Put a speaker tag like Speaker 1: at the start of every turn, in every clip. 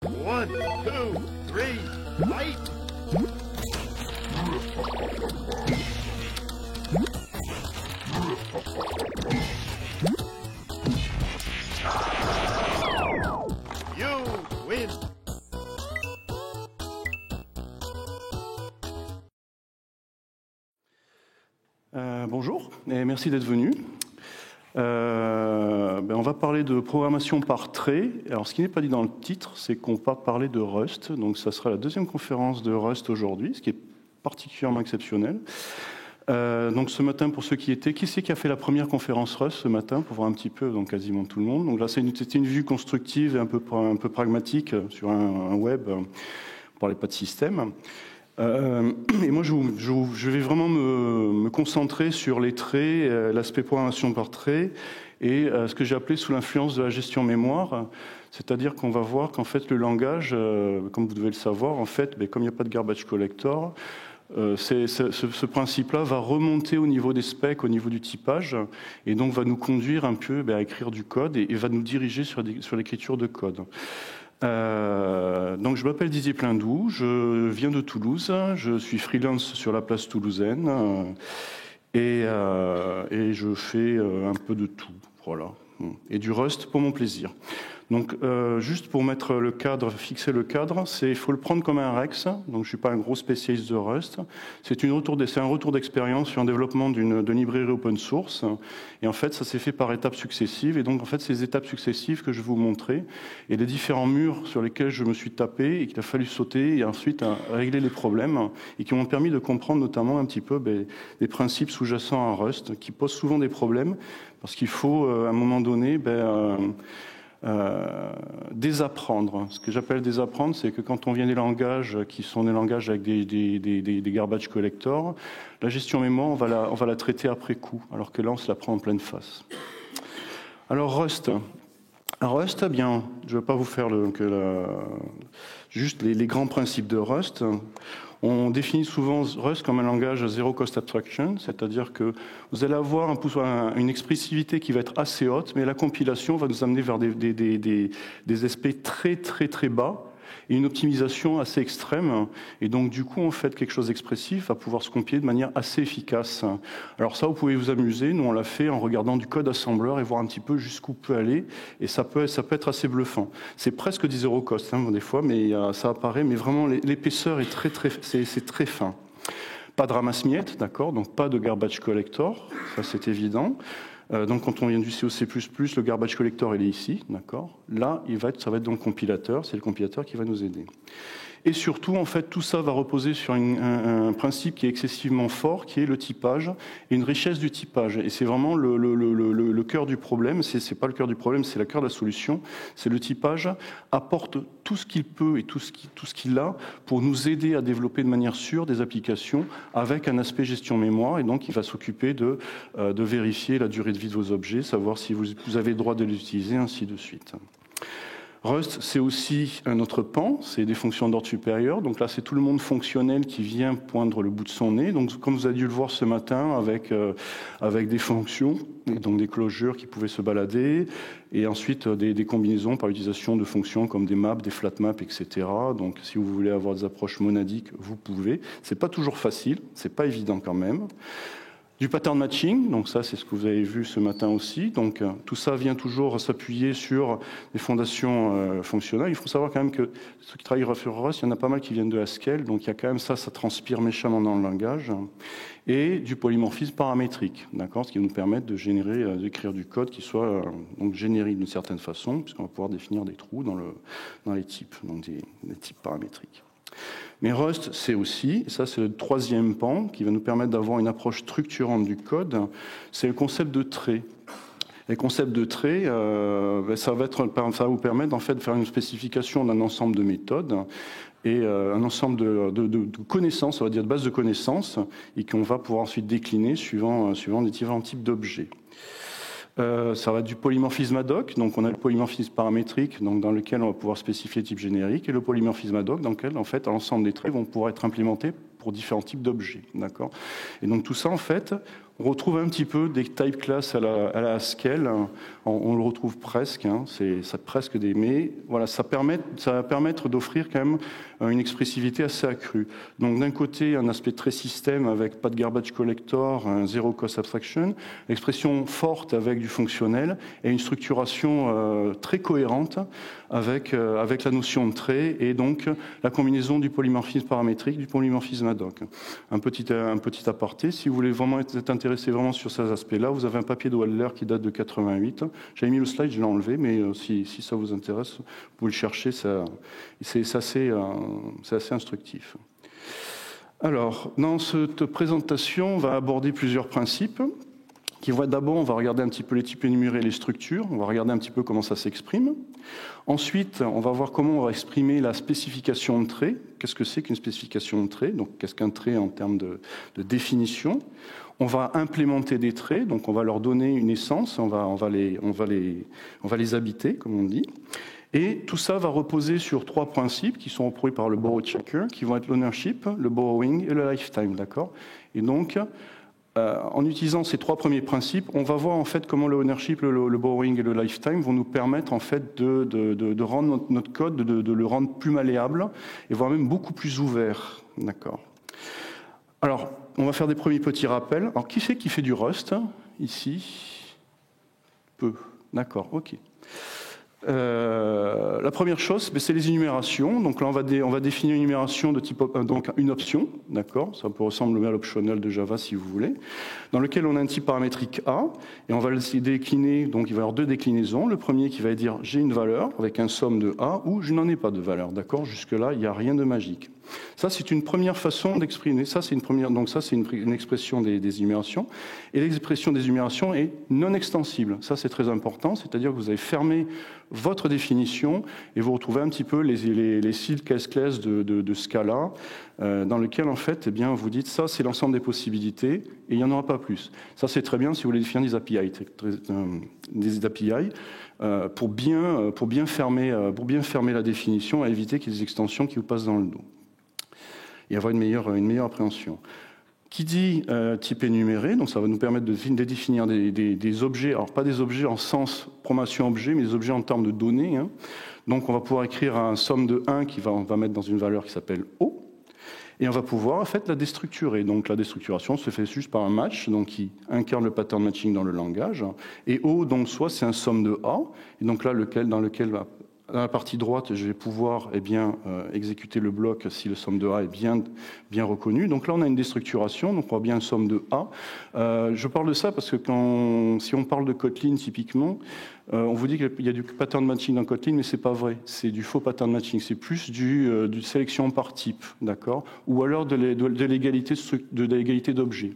Speaker 1: One, two, three, fight! You win!
Speaker 2: Bonjour et merci d'être venu. On va parler de programmation par trait. Alors, ce qui n'est pas dit dans le titre, c'est qu'on va parler de Rust. Donc, ça sera la deuxième conférence de Rust aujourd'hui, ce qui est particulièrement exceptionnel. Donc, ce matin, pour ceux qui étaient, qui c'est qui a fait la première conférence Rust ce matin, pour voir un petit peu, donc quasiment tout le monde. Donc là, c'était une vue constructive et un peu pragmatique sur un web. On ne parlait pas de système. Et moi, je vais vraiment me concentrer sur les traits, l'aspect programmation par trait, et ce que j'ai appelé sous l'influence de la gestion mémoire, c'est-à-dire qu'on va voir qu'en fait le langage, comme vous devez le savoir, en fait, comme il n'y a pas de garbage collector, ce principe-là va remonter au niveau des specs, au niveau du typage, et donc va nous conduire un peu à écrire du code et va nous diriger sur l'écriture de code. Donc je m'appelle Didier Pleindou, je viens de Toulouse, je suis freelance sur la place toulousaine et je fais un peu de tout, voilà, et du Rust pour mon plaisir. Donc juste pour mettre le cadre, fixer le cadre, il faut le prendre comme un Rex. Donc je suis pas un gros spécialiste de Rust. C'est un retour d'expérience sur un développement d'une librairie open source. Et en fait, ça s'est fait par étapes successives. Et donc en fait, ces étapes successives que je vais vous montrer et les différents murs sur lesquels je me suis tapé et qu'il a fallu sauter et ensuite régler les problèmes et qui m'ont permis de comprendre notamment un petit peu les principes sous-jacents à Rust qui posent souvent des problèmes parce qu'il faut à un moment donné désapprendre. Ce que j'appelle désapprendre, c'est que quand on vient des langages qui sont des langages avec des garbage collectors, la gestion mémoire, on va la traiter après coup, alors que là, on se la prend en pleine face. Alors, Rust. Rust, bien, je ne vais pas vous faire juste les grands principes de Rust. On définit souvent Rust comme un langage Zero Cost Abstraction, c'est-à-dire que vous allez avoir une expressivité qui va être assez haute, mais la compilation va nous amener vers des aspects très très très bas et une optimisation assez extrême. Et donc du coup, en fait, quelque chose d'expressif va pouvoir se compiler de manière assez efficace. Alors ça, vous pouvez vous amuser. Nous, on l'a fait en regardant du code assembleur et voir un petit peu jusqu'où peut aller. Et ça peut être assez bluffant. C'est presque du zero cost, des fois, mais ça apparaît. Mais vraiment, l'épaisseur est c'est très fin. Pas de ramasse-miettes, d'accord, donc pas de garbage collector, ça c'est évident. Donc quand on vient du C++, le garbage collector il est ici, d'accord. Là, ça va être dans le compilateur, c'est le compilateur qui va nous aider. Et surtout, en fait, tout ça va reposer sur un principe qui est excessivement fort, qui est le typage et une richesse du typage. Et c'est vraiment le cœur du problème. C'est pas le cœur du problème, c'est le cœur de la solution. C'est le typage apporte tout ce qu'il peut et tout ce qu'il a pour nous aider à développer de manière sûre des applications avec un aspect gestion mémoire. Et donc, il va s'occuper de vérifier la durée de vie de vos objets, savoir si vous avez le droit de les utiliser, ainsi de suite. Rust, c'est aussi un autre pan, c'est des fonctions d'ordre supérieur. Donc là, c'est tout le monde fonctionnel qui vient poindre le bout de son nez. Donc, comme vous avez dû le voir ce matin, avec des fonctions, et donc des closures qui pouvaient se balader, et ensuite des combinaisons par l'utilisation de fonctions comme des maps, des flat maps, etc. Donc, si vous voulez avoir des approches monadiques, vous pouvez. C'est pas toujours facile, c'est pas évident quand même. Du pattern matching, donc ça c'est ce que vous avez vu ce matin aussi. Donc tout ça vient toujours s'appuyer sur des fondations fonctionnelles. Il faut savoir quand même que ceux qui travaillent sur Rust, il y en a pas mal qui viennent de Haskell, donc il y a quand même ça transpire méchamment dans le langage. Et du polymorphisme paramétrique, d'accord, ce qui va nous permettre de générer, d'écrire du code qui soit donc générique d'une certaine façon, puisqu'on va pouvoir définir des trous dans les types, donc des types paramétriques. Mais Rust, c'est aussi, et ça c'est le troisième pan, qui va nous permettre d'avoir une approche structurante du code, c'est le concept de trait. Les concepts de trait, ça va vous permettre en fait, de faire une spécification d'un ensemble de méthodes et un ensemble de connaissances, on va dire de bases de connaissances, et qu'on va pouvoir ensuite décliner suivant les différents types d'objets. Ça va du polymorphisme ad hoc, donc on a le polymorphisme paramétrique, donc dans lequel on va pouvoir spécifier le type générique, et le polymorphisme ad hoc, dans lequel en fait l'ensemble des traits vont pouvoir être implémentés pour différents types d'objets, d'accord. Et donc tout ça en fait, On retrouve un petit peu des type class à la Haskell, on le retrouve presque, hein, c'est presque des mais voilà, ça va permettre d'offrir quand même une expressivité assez accrue. Donc d'un côté, un aspect très système avec pas de garbage collector, un zero cost abstraction, expression forte avec du fonctionnel et une structuration très cohérente avec la notion de trait et donc la combinaison du polymorphisme paramétrique, du polymorphisme ad hoc. Un petit aparté, si vous voulez vraiment être intéressé vraiment sur ces aspects-là, vous avez un papier de Waller qui date de 88. J'avais mis le slide, je l'ai enlevé, mais si ça vous intéresse, vous pouvez le chercher, c'est assez instructif. Alors, dans cette présentation, on va aborder plusieurs principes. Qui vont être d'abord, on va regarder un petit peu les types énumérés et les structures, on va regarder un petit peu comment ça s'exprime. Ensuite, on va voir comment on va exprimer la spécification de trait. Qu'est-ce que c'est qu'une spécification de trait? Donc, qu'est-ce qu'un trait en termes de définition? On va implémenter des traits, donc on va leur donner une essence, on va les habiter, comme on dit. Et tout ça va reposer sur trois principes qui sont repris par le borrow checker, qui vont être l'ownership, le borrowing et le lifetime, d'accord? Et donc, en utilisant ces trois premiers principes, on va voir en fait comment le ownership, le borrowing et le lifetime vont nous permettre en fait de rendre notre code, de le rendre plus malléable et voire même beaucoup plus ouvert, d'accord. Alors, on va faire des premiers petits rappels. Alors, qui c'est qui fait du Rust ici? Peu, d'accord, ok. La première chose, c'est les énumérations. Donc là, on va définir une énumération de type donc une option, d'accord. Ça peut ressembler à l'optionnel de Java si vous voulez, dans lequel on a un type paramétrique A et on va le décliner. Donc il va y avoir deux déclinaisons. Le premier qui va dire j'ai une valeur avec un somme de A ou je n'en ai pas de valeur, d'accord. Jusque là, il n'y a rien de magique. Ça, c'est une première façon d'exprimer. Ça, c'est une expression des énumérations. Et l'expression des énumérations est non extensible. Ça, c'est très important. C'est-à-dire que vous avez fermé votre définition et vous retrouvez un petit peu les seed case class de Scala, dans lequel, en fait, eh bien, vous dites ça, c'est l'ensemble des possibilités et il n'y en aura pas plus. Ça, c'est très bien si vous voulez définir des API. Pour bien fermer la définition et éviter qu'il y ait des extensions qui vous passent dans le dos et avoir une meilleure appréhension. Qui dit type énuméré, donc ça va nous permettre de définir des objets, alors pas des objets en sens promotion objet, mais des objets en termes de données. Hein. Donc on va pouvoir écrire un somme de 1 on va mettre dans une valeur qui s'appelle O, et on va pouvoir en fait la déstructurer. Donc la déstructuration se fait juste par un match, donc qui incarne le pattern matching dans le langage. Et O, donc soit c'est un somme de A, et donc là dans la partie droite, je vais pouvoir exécuter le bloc si le somme de A est bien reconnu. Donc là, on a une déstructuration, donc on voit bien un somme de A. Je parle de ça parce que si on parle de Kotlin, typiquement, on vous dit qu'il y a du pattern matching dans Kotlin, mais c'est pas vrai. C'est du faux pattern matching. C'est plus du sélection par type, d'accord? Ou alors de l'égalité d'objets.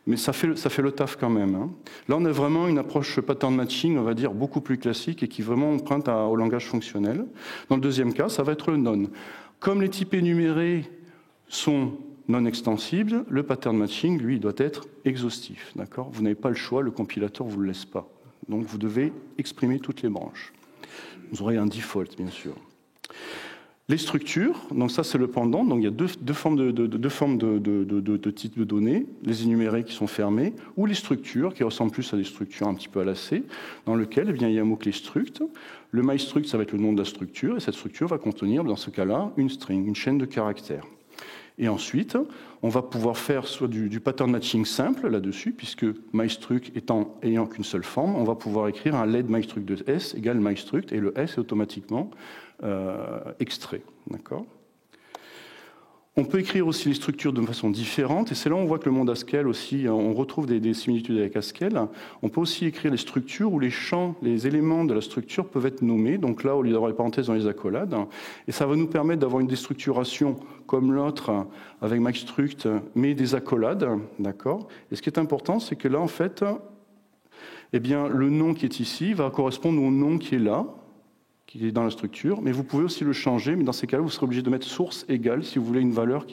Speaker 2: Mais ça fait le taf quand même. Hein. Là, on a vraiment une approche pattern matching, on va dire, beaucoup plus classique et qui vraiment emprunte au langage fonctionnel. Dans le deuxième cas, ça va être le non. Comme les types énumérés sont non extensibles, le pattern matching, lui, doit être exhaustif. D'accord ? Vous n'avez pas le choix, le compilateur ne vous le laisse pas. Donc, vous devez exprimer toutes les branches. Vous aurez un default, bien sûr. Les structures, donc ça c'est le pendant, donc il y a deux formes de types de données, les énumérés qui sont fermés, ou les structures qui ressemblent plus à des structures un petit peu à la C, dans lequel il y a un mot-clé struct. Le myStruct, ça va être le nom de la structure, et cette structure va contenir, dans ce cas-là, une string, une chaîne de caractères. Et ensuite, on va pouvoir faire soit du pattern matching simple là-dessus, puisque myStruct ayant qu'une seule forme, on va pouvoir écrire un let myStruct de S égale myStruct, et le S est automatiquement extrait. D'accord ? On peut écrire aussi les structures de façon différente, et c'est là où on voit que le monde Haskell aussi, on retrouve des similitudes avec Haskell. On peut aussi écrire les structures où les champs, les éléments de la structure peuvent être nommés, donc là, au lieu d'avoir les parenthèses dans les accolades, et ça va nous permettre d'avoir une déstructuration comme l'autre avec myStruct, mais des accolades, d'accord ? Et ce qui est important, c'est que là, en fait, eh bien, le nom qui est ici va correspondre au nom qui est là, qui est dans la structure, mais vous pouvez aussi le changer, mais dans ces cas-là, vous serez obligé de mettre source égale si vous voulez une variable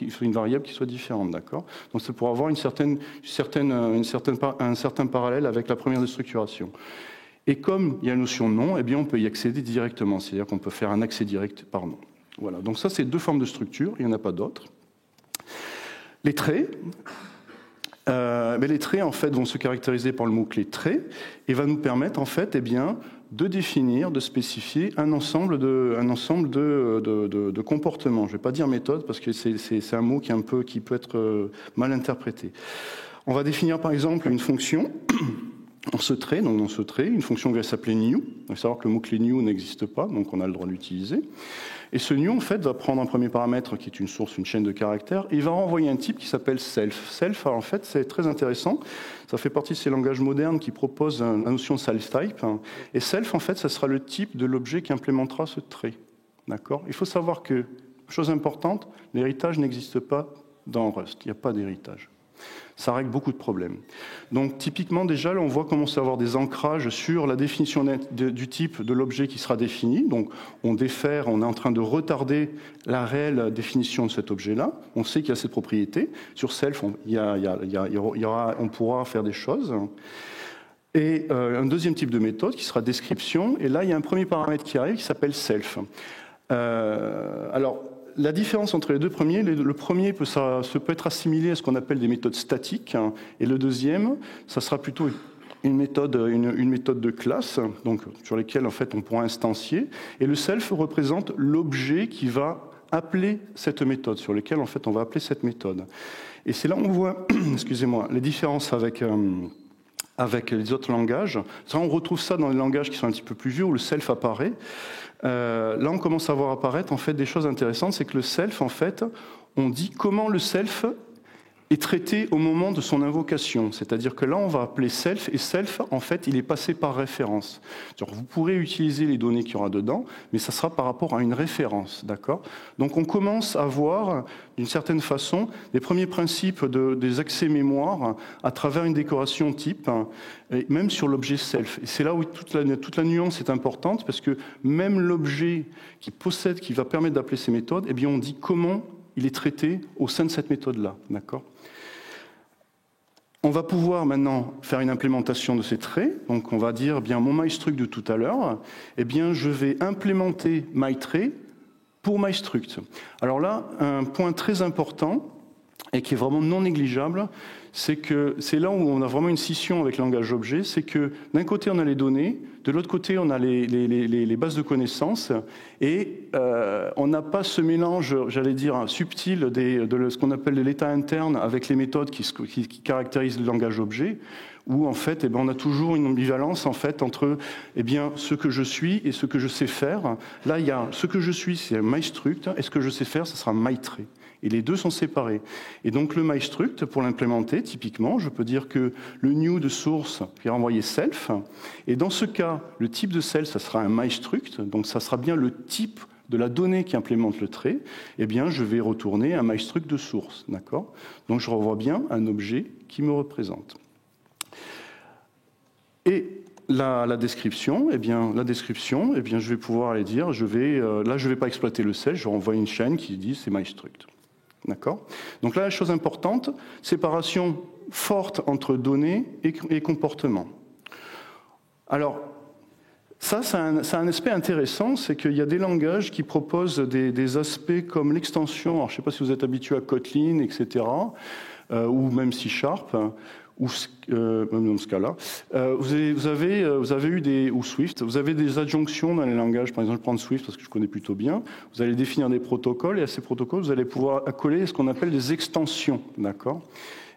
Speaker 2: qui soit différente, d'accord ? Donc c'est pour avoir un certain parallèle avec la première déstructuration. Et comme il y a la notion de nom, eh bien on peut y accéder directement, c'est-à-dire qu'on peut faire un accès direct par nom. Voilà, donc ça c'est deux formes de structure, il n'y en a pas d'autres. Les traits. les traits en fait vont se caractériser par le mot-clé trait et va nous permettre en fait de définir, de spécifier un ensemble de comportements. Je ne vais pas dire méthode parce que c'est un mot qui peut être mal interprété. On va définir par exemple une fonction dans ce trait, une fonction qui va s'appeler new. Il faut savoir que le mot-clé new n'existe pas, donc on a le droit de l'utiliser. Et ce new, en fait, va prendre un premier paramètre qui est une source, une chaîne de caractères, et il va renvoyer un type qui s'appelle self. Self, en fait, c'est très intéressant. Ça fait partie de ces langages modernes qui proposent la notion de self-type. Et self, en fait, ça sera le type de l'objet qui implémentera ce trait. D'accord ? Il faut savoir que, chose importante, l'héritage n'existe pas dans Rust. Il n'y a pas d'héritage. Ça règle beaucoup de problèmes. Donc typiquement déjà, là, on voit commencer à avoir des ancrages sur la définition du type de l'objet qui sera défini. Donc on défère, on est en train de retarder la réelle définition de cet objet-là. On sait qu'il y a cette propriété. Sur self, on pourra faire des choses. Et un deuxième type de méthode qui sera description. Et là, il y a un premier paramètre qui arrive qui s'appelle self. Alors, la différence entre les deux premiers, le premier peut être assimilé à ce qu'on appelle des méthodes statiques, et le deuxième, ça sera plutôt une méthode de classe, donc sur lesquelles en fait on pourra instancier, et le self représente l'objet qui va appeler cette méthode, sur lequel en fait on va appeler cette méthode. Et c'est là où on voit, excusez-moi, les différences avec les autres langages. Ça, on retrouve ça dans les langages qui sont un petit peu plus vieux, où le self apparaît. Là, on commence à voir apparaître en fait des choses intéressantes. C'est que le self, en fait, on dit comment le self est traité au moment de son invocation. C'est-à-dire que là, on va appeler self, et self, en fait, il est passé par référence. C'est-à-dire, vous pourrez utiliser les données qu'il y aura dedans, mais ça sera par rapport à une référence, d'accord ? Donc, on commence à voir, d'une certaine façon, les premiers principes des accès mémoire à travers une décoration type, et même sur l'objet self. Et c'est là où toute la nuance est importante, parce que même l'objet qui va permettre d'appeler ces méthodes, eh bien, on dit comment il est traité au sein de cette méthode-là, d'accord ? On va pouvoir maintenant faire une implémentation de ces traits. Donc on va dire, eh bien, mon mystruct de tout à l'heure, eh bien, je vais implémenter mytrait pour mystruct. Alors là, un point très important et qui est vraiment non négligeable, c'est que c'est là où on a vraiment une scission avec le langage objet, c'est que d'un côté on a les données, de l'autre côté on a les bases de connaissances, et on n'a pas ce mélange, j'allais dire, subtil de ce qu'on appelle l'état interne avec les méthodes qui caractérisent le langage objet, où en fait, eh bien, on a toujours une ambivalence en fait entre, eh bien, ce que je suis et ce que je sais faire. Là, il y a ce que je suis, c'est mystruct, et ce que je sais faire, ce sera mytrait. Et les deux sont séparés. Et donc le mystruct, pour l'implémenter, typiquement, je peux dire que le new de source est renvoyé self. Et dans ce cas, le type de self, ça sera un mystruct. Donc ça sera bien le type de la donnée qui implémente le trait. Eh bien, je vais retourner un mystruct de source. D'accord ? Donc je revois bien un objet qui me représente. Et la description, je vais pouvoir aller dire, là, je ne vais pas exploiter le self, je renvoie une chaîne qui dit c'est mystruct. D'accord ? Donc là, la chose importante, séparation forte entre données et comportement. Alors, ça a un aspect intéressant, c'est qu'il y a des langages qui proposent des aspects comme l'extension, alors je ne sais pas si vous êtes habitué à Kotlin, etc., ou même C#, ou même dans Scala, vous avez eu ou Swift, vous avez des adjonctions dans les langages, par exemple, je vais prendre Swift parce que je connais plutôt bien, vous allez définir des protocoles, et à ces protocoles, vous allez pouvoir accoler ce qu'on appelle des extensions, d'accord ?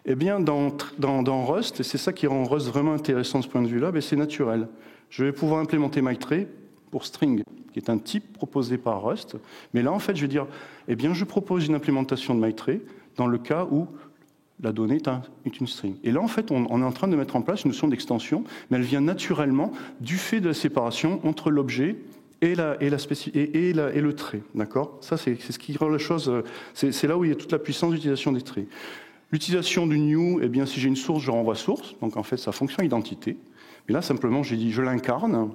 Speaker 2: Eh bien, dans Rust, et c'est ça qui rend Rust vraiment intéressant de ce point de vue-là, c'est naturel. Je vais pouvoir implémenter mytrait pour string, qui est un type proposé par Rust, mais là, en fait, je vais dire, eh bien, je propose une implémentation de mytrait dans le cas où la donnée est une string. Et là, en fait, on est en train de mettre en place une notion d'extension, mais elle vient naturellement du fait de la séparation entre l'objet et le trait. D'accord ? Ça, c'est ce qui rend la chose. C'est là où il y a toute la puissance d'utilisation des traits. L'utilisation du new, eh bien, si j'ai une source, je renvoie source. Donc, en fait, sa fonction identité. Mais là, simplement, j'ai dit, je l'incarne.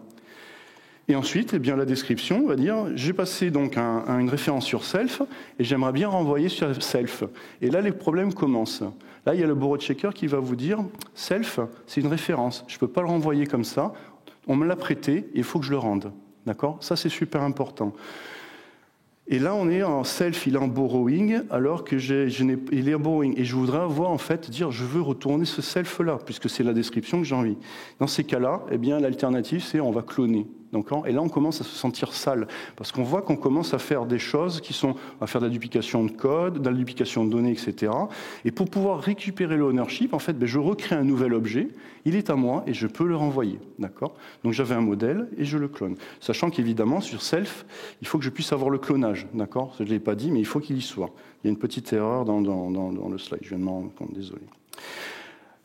Speaker 2: Et ensuite, eh bien, la description va dire, j'ai passé donc une référence sur self, et j'aimerais bien renvoyer sur self. Et là, les problèmes commencent. Là, il y a le borrow checker qui va vous dire, self, c'est une référence. Je ne peux pas le renvoyer comme ça. On me l'a prêté, et il faut que je le rende. D'accord ? Ça, c'est super important. Et là, on est en self, il est en borrowing, alors que il est en borrowing. Et je voudrais avoir, en fait, dire, je veux retourner ce self-là, puisque c'est la description que j'ai envie. Dans ces cas-là, eh bien, l'alternative, c'est on va cloner. Et là, on commence à se sentir sale, parce qu'on voit qu'on commence à faire des choses qui sont, à faire de la duplication de code, de la duplication de données, etc. Et pour pouvoir récupérer le ownership, en fait, je recrée un nouvel objet, il est à moi et je peux le renvoyer. D'accord ? Donc j'avais un modèle et je le clone. Sachant qu'évidemment, sur self, il faut que je puisse avoir le clonage. D'accord ? Je ne l'ai pas dit, mais il faut qu'il y soit. Il y a une petite erreur dans le slide, je viens de m'en rendre compte, désolé.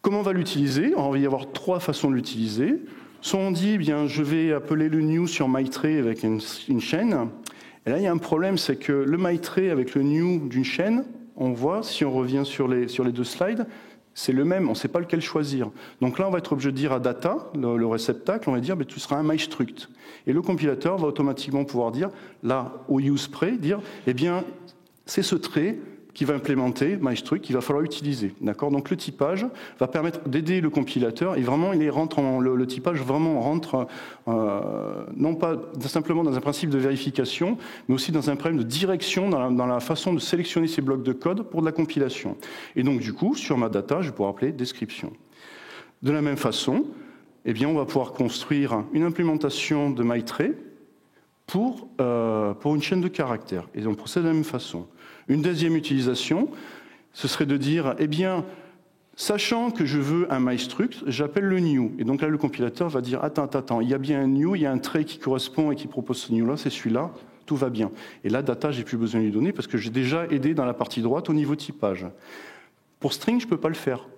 Speaker 2: Comment on va l'utiliser ? On va y avoir 3 façons de l'utiliser. Soit on dit, eh bien, je vais appeler le new sur myTree avec une chaîne. Et là, il y a un problème, c'est que le myTree avec le new d'une chaîne, on voit, si on revient sur les 2 slides, c'est le même, on ne sait pas lequel choisir. Donc là, on va être obligé de dire à data, le réceptacle, on va dire, tu seras un mystruct. Et le compilateur va automatiquement pouvoir dire, là, au usePray, dire, eh bien, c'est ce trait qui va implémenter mystruct qu'il va falloir utiliser. D'accord ? Donc le typage va permettre d'aider le compilateur et vraiment le typage vraiment rentre non pas simplement dans un principe de vérification, mais aussi dans un problème de direction dans la façon de sélectionner ces blocs de code pour de la compilation. Et donc du coup, sur ma data, je vais pouvoir appeler description. De la même façon, eh bien, on va pouvoir construire une implémentation de myTree pour une chaîne de caractères. Et on procède de la même façon. Une deuxième utilisation, ce serait de dire, eh bien, sachant que je veux un mystruct, j'appelle le new. Et donc là, le compilateur va dire, attends, il y a bien un new, il y a un trait qui correspond et qui propose ce new-là, c'est celui-là, tout va bien. Et là, data, j'ai plus besoin de lui donner parce que j'ai déjà aidé dans la partie droite au niveau typage. Pour string, je ne peux pas le faire.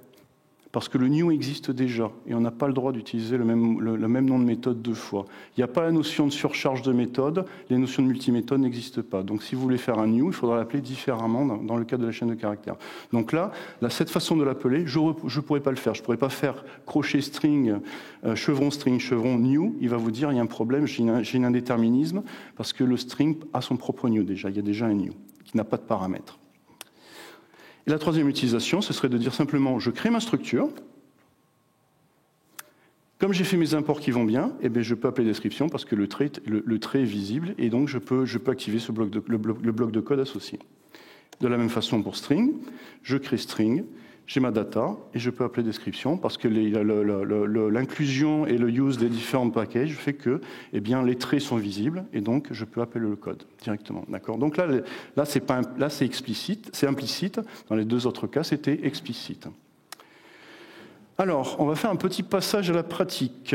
Speaker 2: Parce que le new existe déjà, et on n'a pas le droit d'utiliser le même nom de méthode 2 fois. Il n'y a pas la notion de surcharge de méthode, les notions de multiméthode n'existent pas. Donc si vous voulez faire un new, il faudra l'appeler différemment dans le cas de la chaîne de caractères. Donc là cette façon de l'appeler, je ne pourrais pas le faire. Je ne pourrais pas faire crochet string, chevron new. Il va vous dire, il y a un problème, j'ai un indéterminisme, parce que le string a son propre new déjà. Il y a déjà un new, qui n'a pas de paramètres. Et la troisième utilisation, ce serait de dire simplement, je crée ma structure. Comme j'ai fait mes imports qui vont bien, eh bien je peux appeler description parce que le trait est visible et donc je peux activer le bloc de code associé. De la même façon pour string, je crée string, j'ai ma data et je peux appeler description parce que l'inclusion et le use des différents packages fait que eh bien, les traits sont visibles et donc je peux appeler le code directement. D'accord ? Donc là c'est explicite, c'est implicite. Dans les 2 autres cas, c'était explicite. Alors, on va faire un petit passage à la pratique.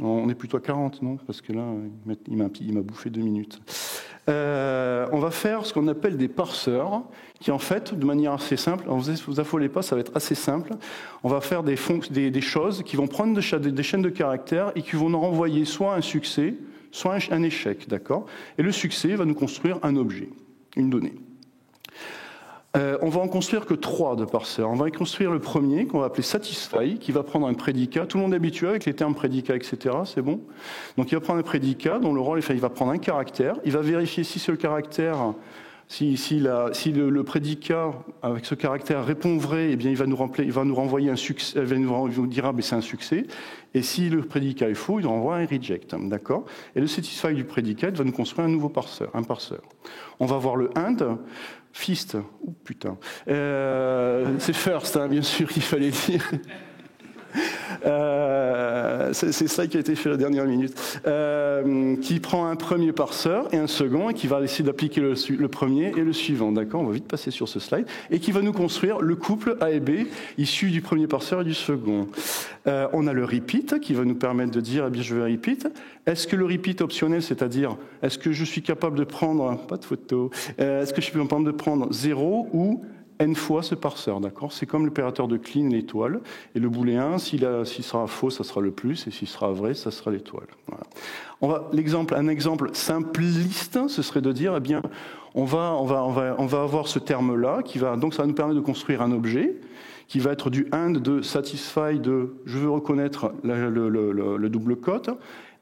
Speaker 2: On est plutôt à 40, non ? Parce que là, il m'a bouffé 2 minutes. On va faire ce qu'on appelle des parseurs, qui en fait, de manière assez simple, ne vous affolez pas, ça va être assez simple. On va faire des choses qui vont prendre des chaînes de caractères et qui vont nous renvoyer soit un succès, soit un échec, d'accord ? Et le succès va nous construire un objet, une donnée. On va en construire que 3 de parseurs. On va y construire le premier, qu'on va appeler satisfy, qui va prendre un prédicat. Tout le monde est habitué avec les termes prédicats, etc. C'est bon ? Donc il va prendre un prédicat dont le rôle est il va prendre un caractère. Il va vérifier si ce caractère, si le prédicat avec ce caractère répond vrai, eh bien il va nous renvoyer un succès. Il va nous dire c'est un succès. Et si le prédicat est faux, il nous renvoie un reject. D'accord ? Et le satisfy du prédicat va nous construire un nouveau parseur, un parseur. On va voir le and. Fist, oh putain, c'est first, hein, bien sûr, il fallait dire. C'est ça qui a été fait la dernière minute. Qui prend un premier parseur et un second et qui va essayer d'appliquer le premier et le suivant. D'accord ? On va vite passer sur ce slide. Et qui va nous construire le couple A et B issu du premier parseur et du second. On a le repeat qui va nous permettre de dire, eh bien, je vais repeat. Est-ce que le repeat est optionnel, c'est-à-dire, est-ce que je suis capable de prendre, pas de photo, est-ce que je suis capable de prendre 0 ou n fois ce parseur, d'accord ? C'est comme l'opérateur de clean, l'étoile, et le booléen, s'il sera faux, ça sera le plus, et s'il sera vrai, ça sera l'étoile. Voilà. Un exemple simpliste, ce serait de dire, eh bien, on va avoir ce terme-là, donc ça va nous permettre de construire un objet, qui va être du and de satisfy de je veux reconnaître le double quote.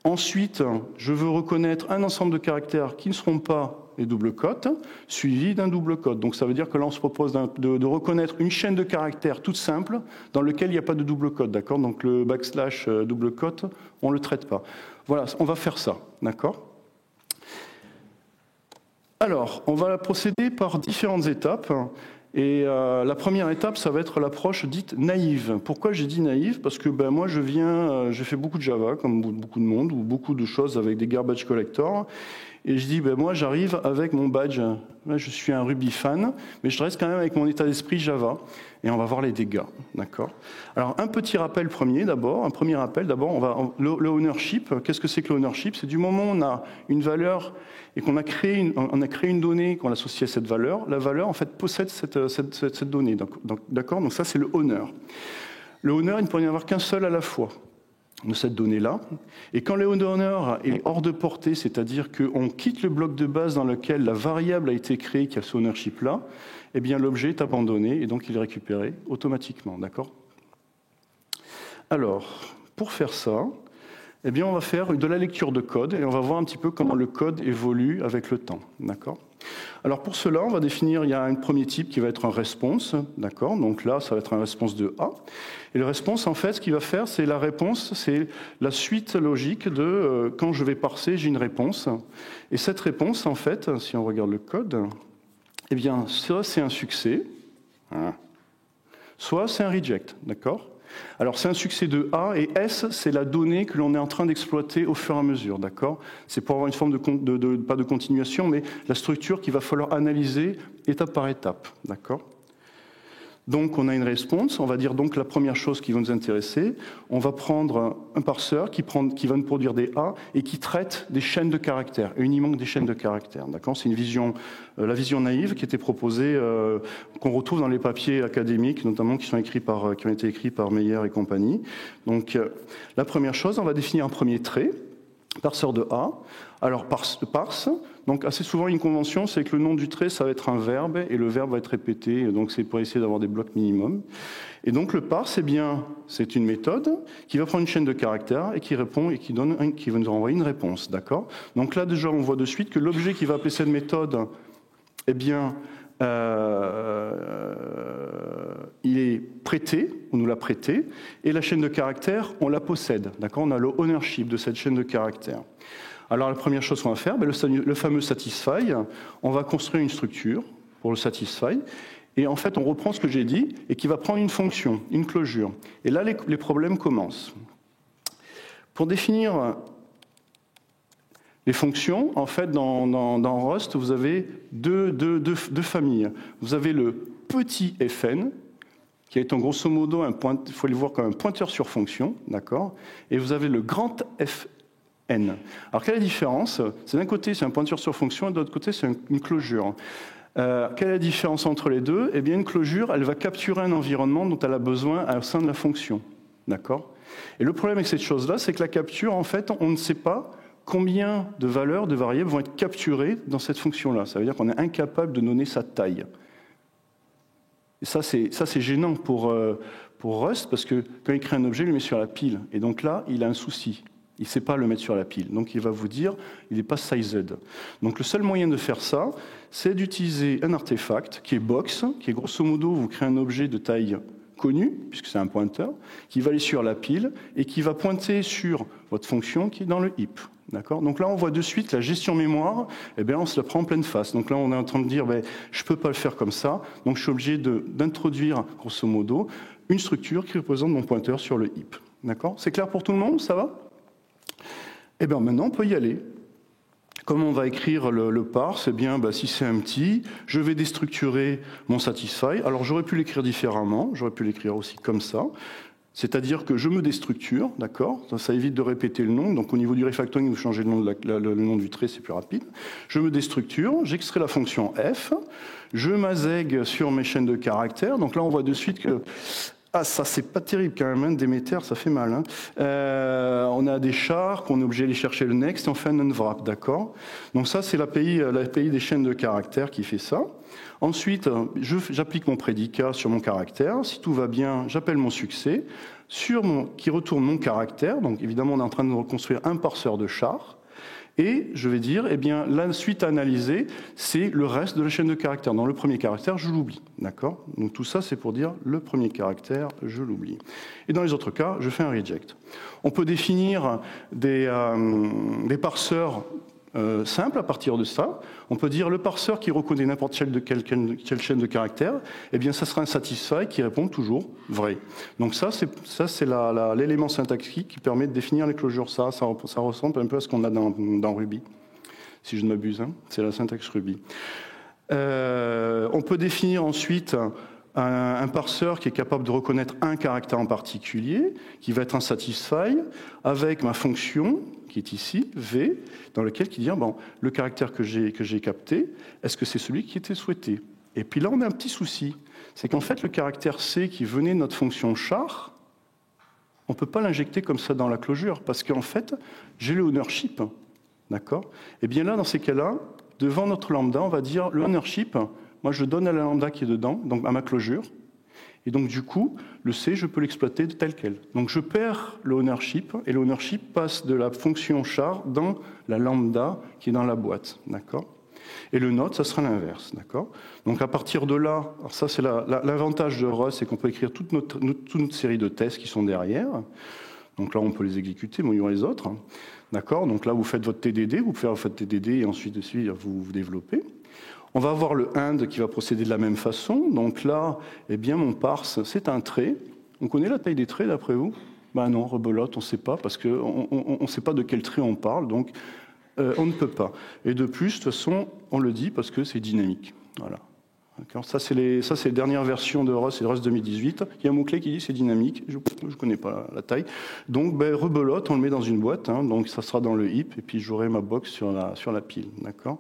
Speaker 2: Ensuite, je veux reconnaître un ensemble de caractères qui ne seront pas les doubles quotes, suivi d'un double quote. Donc ça veut dire que là, on se propose de reconnaître une chaîne de caractères toute simple dans laquelle il n'y a pas de double quote, d'accord ? Donc le backslash double quote, on ne le traite pas. Voilà, on va faire ça, d'accord ? Alors, on va procéder par différentes étapes. Et la première étape, ça va être l'approche dite naïve. Pourquoi j'ai dit naïve? Parce que moi, j'ai fait beaucoup de Java, comme beaucoup de monde, ou beaucoup de choses avec des garbage collectors. Et je dis, moi, j'arrive avec mon badge. Là, je suis un Ruby fan, mais je reste quand même avec mon état d'esprit Java. Et on va voir les dégâts, d'accord? Alors, un petit rappel d'abord, le ownership. Qu'est-ce que c'est que l'ownership? C'est du moment où on a une valeur et qu'on a créé une donnée, qu'on l'associe à cette valeur, la valeur, en fait, possède cette donnée, d'accord? Donc ça, c'est le owner. Le owner, il ne peut y en avoir qu'un seul à la fois de cette donnée-là. Et quand le owner est hors de portée, c'est-à-dire qu'on quitte le bloc de base dans lequel la variable a été créée, qui a ce ownership-là, eh bien l'objet est abandonné et donc il est récupéré automatiquement, d'accord? Alors, pour faire ça, eh bien on va faire de la lecture de code et on va voir un petit peu comment le code évolue avec le temps, d'accord? Alors pour cela, on va définir, il y a un premier type qui va être un response, d'accord? Donc là, ça va être un response de A. Et le response, en fait, ce qu'il va faire, c'est la réponse, c'est la suite logique de quand je vais parser, j'ai une réponse. Et cette réponse, en fait, si on regarde le code, eh bien, soit c'est un succès, soit c'est un reject, d'accord? Alors c'est un succès de A et S, c'est la donnée que l'on est en train d'exploiter au fur et à mesure, d'accord? C'est pour avoir une forme pas de continuation, mais la structure qu'il va falloir analyser étape par étape, d'accord? Donc on a une response, on va dire donc la première chose qui va nous intéresser, on va prendre un parseur qui va nous produire des A et qui traite des chaînes de caractères, uniquement des chaînes de caractères, d'accord? C'est une vision, la vision naïve qui était proposée, qu'on retrouve dans les papiers académiques, notamment qui ont été écrits par Meyer et compagnie. Donc la première chose, on va définir un premier trait, parseur de A. Alors parse, donc assez souvent une convention, c'est que le nom du trait, ça va être un verbe et le verbe va être répété, donc c'est pour essayer d'avoir des blocs minimum. Et donc le parse, eh bien, c'est une méthode qui va prendre une chaîne de caractères et qui répond et qui va nous renvoyer une réponse, d'accord? Donc là déjà, on voit de suite que l'objet qui va appeler cette méthode, eh bien, il est prêté, on nous l'a prêté, et la chaîne de caractères, on la possède, d'accord? On a le ownership de cette chaîne de caractères. Alors la première chose qu'on va faire, le fameux satisfy, on va construire une structure pour le satisfy, et en fait on reprend ce que j'ai dit, et qui va prendre une fonction, une closure. Et là les problèmes commencent. Pour définir les fonctions, en fait dans Rust, vous avez deux familles. Vous avez le petit fn, qui est en grosso modo il faut le voir comme un pointeur sur fonction, d'accord? Et vous avez le grand Fn. Alors quelle est la différence? C'est d'un côté c'est un pointeur sur fonction et de l'autre côté c'est une closure. Quelle est la différence entre les deux? Eh bien une closure, elle va capturer un environnement dont elle a besoin au sein de la fonction, d'accord? Et le problème avec cette chose-là, c'est que la capture, en fait, on ne sait pas combien de valeurs, de variables vont être capturées dans cette fonction-là. Ça veut dire qu'on est incapable de donner sa taille. Et ça c'est gênant pour Rust, parce que quand il crée un objet, il le met sur la pile. Et donc là, il a un souci. Il ne sait pas le mettre sur la pile. Donc il va vous dire, il n'est pas sized. Donc le seul moyen de faire ça, c'est d'utiliser un artefact qui est box, qui est grosso modo, vous créez un objet de taille connue, puisque c'est un pointeur, qui va aller sur la pile et qui va pointer sur votre fonction qui est dans le heap. D'accord? Donc là, on voit de suite la gestion mémoire, eh bien, on se la prend en pleine face. Donc là, on est en train de dire, je ne peux pas le faire comme ça, donc je suis obligé d'introduire, grosso modo, une structure qui représente mon pointeur sur le heap. D'accord? C'est clair pour tout le monde? Ça va? Eh bien, maintenant, on peut y aller. Comment on va écrire le parse? Eh bien, si c'est empty, je vais déstructurer mon satisfy. Alors, j'aurais pu l'écrire différemment. J'aurais pu l'écrire aussi comme ça. C'est-à-dire que je me déstructure, d'accord? Ça évite de répéter le nom. Donc, au niveau du refactoring, vous changez le nom du trait, c'est plus rapide. Je me déstructure, j'extrais la fonction f, je m'azègue sur mes chaînes de caractères. Donc là, on voit de suite que... Ah, ça, c'est pas terrible quand même, Déméter, ça fait mal. On a des chars, qu'on est obligé d'aller chercher le next, et on fait un unwrap, d'accord? Donc ça, c'est l'API des chaînes de caractères qui fait ça. Ensuite, j'applique mon prédicat sur mon caractère. Si tout va bien, j'appelle mon succès, qui retourne mon caractère. Donc évidemment, on est en train de reconstruire un parseur de chars. Et je vais dire, eh bien, la suite à analyser, c'est le reste de la chaîne de caractères. Dans le premier caractère, je l'oublie, d'accord? Donc tout ça, c'est pour dire le premier caractère, je l'oublie. Et dans les autres cas, je fais un reject. On peut définir des parseurs simple à partir de ça. On peut dire le parseur qui reconnaît n'importe quelle chaîne de caractères, eh bien ça sera un satisfy qui répond toujours vrai. Donc ça c'est l'élément syntaxique qui permet de définir les closures. Ça ressemble un peu à ce qu'on a dans Ruby, si je ne m'abuse, hein. C'est la syntaxe Ruby. On peut définir ensuite un parseur qui est capable de reconnaître un caractère en particulier, qui va être un satisfy, avec ma fonction, qui est ici, v, dans lequel qui dit, bon, le caractère que j'ai capté, est-ce que c'est celui qui était souhaité? Et puis là, on a un petit souci, c'est qu'en fait, le caractère c qui venait de notre fonction char, on ne peut pas l'injecter comme ça dans la closure, parce qu'en fait, j'ai le ownership, d'accord? Et bien là, dans ces cas-là, devant notre lambda, on va dire, le ownership, moi, je donne à la lambda qui est dedans, donc à ma closure. Et donc, du coup, le C, je peux l'exploiter tel quel. Donc, je perds le ownership, et le ownership passe de la fonction char dans la lambda qui est dans la boîte, d'accord? Et le node, ça sera l'inverse, d'accord? Donc, à partir de là, alors ça, c'est l'avantage de Rust, c'est qu'on peut écrire toute notre série de tests qui sont derrière. Donc là, on peut les exécuter, mais il y aura les autres, hein. D'accord? Donc là, vous faites votre TDD, vous faites votre TDD, et ensuite, vous développez. On va avoir le AND qui va procéder de la même façon. Donc là, eh bien, mon parse, c'est un trait. On connaît la taille des traits, d'après vous? Ben non, rebelote, on ne sait pas, parce qu'on ne sait pas de quel trait on parle, donc on ne peut pas. Et de plus, de toute façon, on le dit parce que c'est dynamique. Voilà. Ça, c'est les dernières versions de Rust, c'est Rust 2018. Il y a un mot-clé qui dit c'est dynamique, je ne connais pas la taille. Donc, rebelote, on le met dans une boîte, hein, donc ça sera dans le heap, et puis j'aurai ma box sur la pile, d'accord?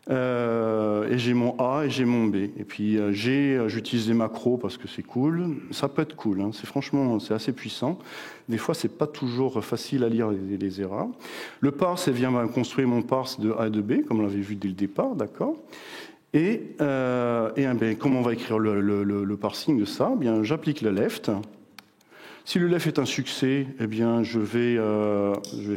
Speaker 2: Et j'ai mon A et j'ai mon B. Et puis j'utilise des macros parce que c'est cool. Ça peut être cool, hein. C'est assez puissant. Des fois, c'est pas toujours facile à lire les erreurs. Le parse vient construire mon parse de A et de B, comme on l'avait vu dès le départ, d'accord. Et comment on va écrire le parsing de ça? Bien, j'applique le left. Si le left est un succès, eh bien, je vais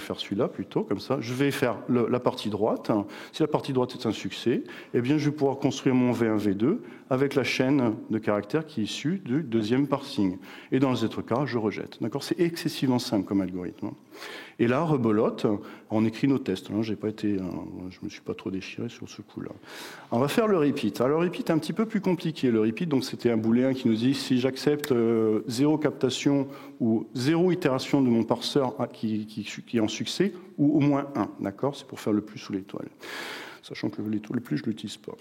Speaker 2: faire celui-là plutôt, comme ça. Je vais faire la partie droite. Si la partie droite est un succès, eh bien, je vais pouvoir construire mon V1, V2 avec la chaîne de caractères qui est issue du deuxième parsing. Et dans les autres cas, je rejette. D'accord? C'est excessivement simple comme algorithme. Et là, rebelote, on écrit nos tests. Je me suis pas trop déchiré sur ce coup-là. On va faire le repeat. Alors, le repeat est un petit peu plus compliqué. Le repeat, donc, c'était un booléen qui nous dit si j'accepte 0 captation ou 0 itération de mon parseur qui est en succès, ou au moins 1. D'accord? C'est pour faire le plus sous l'étoile. Sachant que le plus, je ne l'utilise pas.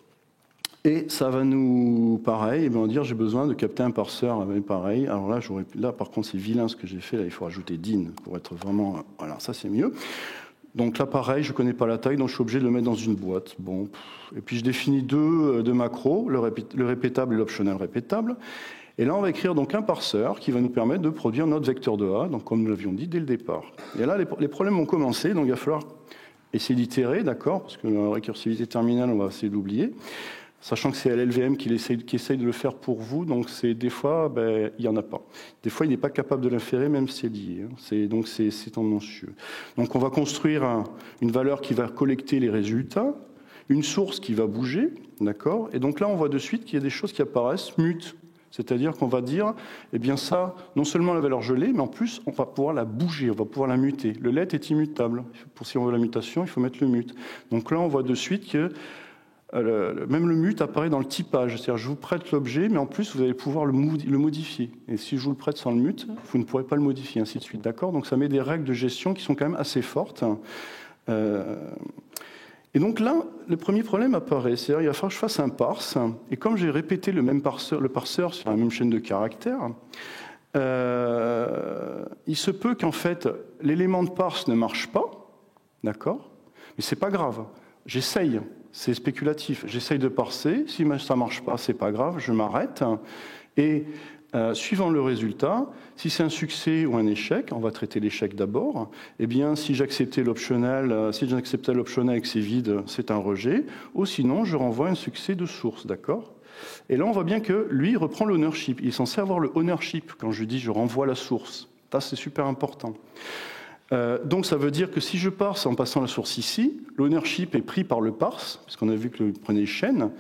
Speaker 2: Et ça va nous, pareil, on va dire j'ai besoin de capter un parseur, pareil. Alors là, par contre, c'est vilain ce que j'ai fait. Là, il faut rajouter din pour être vraiment. Voilà, ça c'est mieux. Donc là, pareil, je ne connais pas la taille, donc je suis obligé de le mettre dans une boîte. Bon, et puis je définis deux macros, le répétable et l'optionnel répétable. Et là, on va écrire donc un parseur qui va nous permettre de produire notre vecteur de A, donc comme nous l'avions dit dès le départ. Et là, les problèmes vont commencer, donc il va falloir essayer d'itérer, d'accord, parce que la récursivité terminale, on va essayer d'oublier. Sachant que c'est LLVM qui essaye de le faire pour vous, donc des fois, il n'y en a pas. Des fois, il n'est pas capable de l'inférer, même si c'est lié. Donc, c'est tendancieux. Donc, on va construire une valeur qui va collecter les résultats, une source qui va bouger, d'accord? Et donc là, on voit de suite qu'il y a des choses qui apparaissent mute. C'est-à-dire qu'on va dire, eh bien ça, non seulement la valeur je l'ai, mais en plus, on va pouvoir la bouger, on va pouvoir la muter. Le let est immutable. Si on veut la mutation, il faut mettre le mute. Donc là, on voit de suite que même le mute apparaît dans le typage, c'est-à-dire je vous prête l'objet, mais en plus vous allez pouvoir le modifier. Et si je vous le prête sans le mute, vous ne pourrez pas le modifier, ainsi de suite. D'accord? Donc ça met des règles de gestion qui sont quand même assez fortes. Et donc là, le premier problème apparaît, c'est-à-dire il va falloir que je fasse un parse, et comme j'ai répété le parseur sur la même chaîne de caractères, il se peut qu'en fait l'élément de parse ne marche pas, d'accord? Mais c'est pas grave, j'essaye. C'est spéculatif. J'essaye de parser. Si ça ne marche pas, c'est pas grave, je m'arrête. Et suivant le résultat, si c'est un succès ou un échec, on va traiter l'échec d'abord. Eh bien, si j'acceptais l'optionnel, et que c'est vide, c'est un rejet. Ou sinon, je renvoie un succès de source, d'accord? Et là, on voit bien que lui reprend l'ownership. Il est censé avoir le ownership quand je dis je renvoie la source. Ça, c'est super important. Donc ça veut dire que si je parse en passant la source ici, l'ownership est pris par le parse, parce qu'on a vu que le prenait chaîne,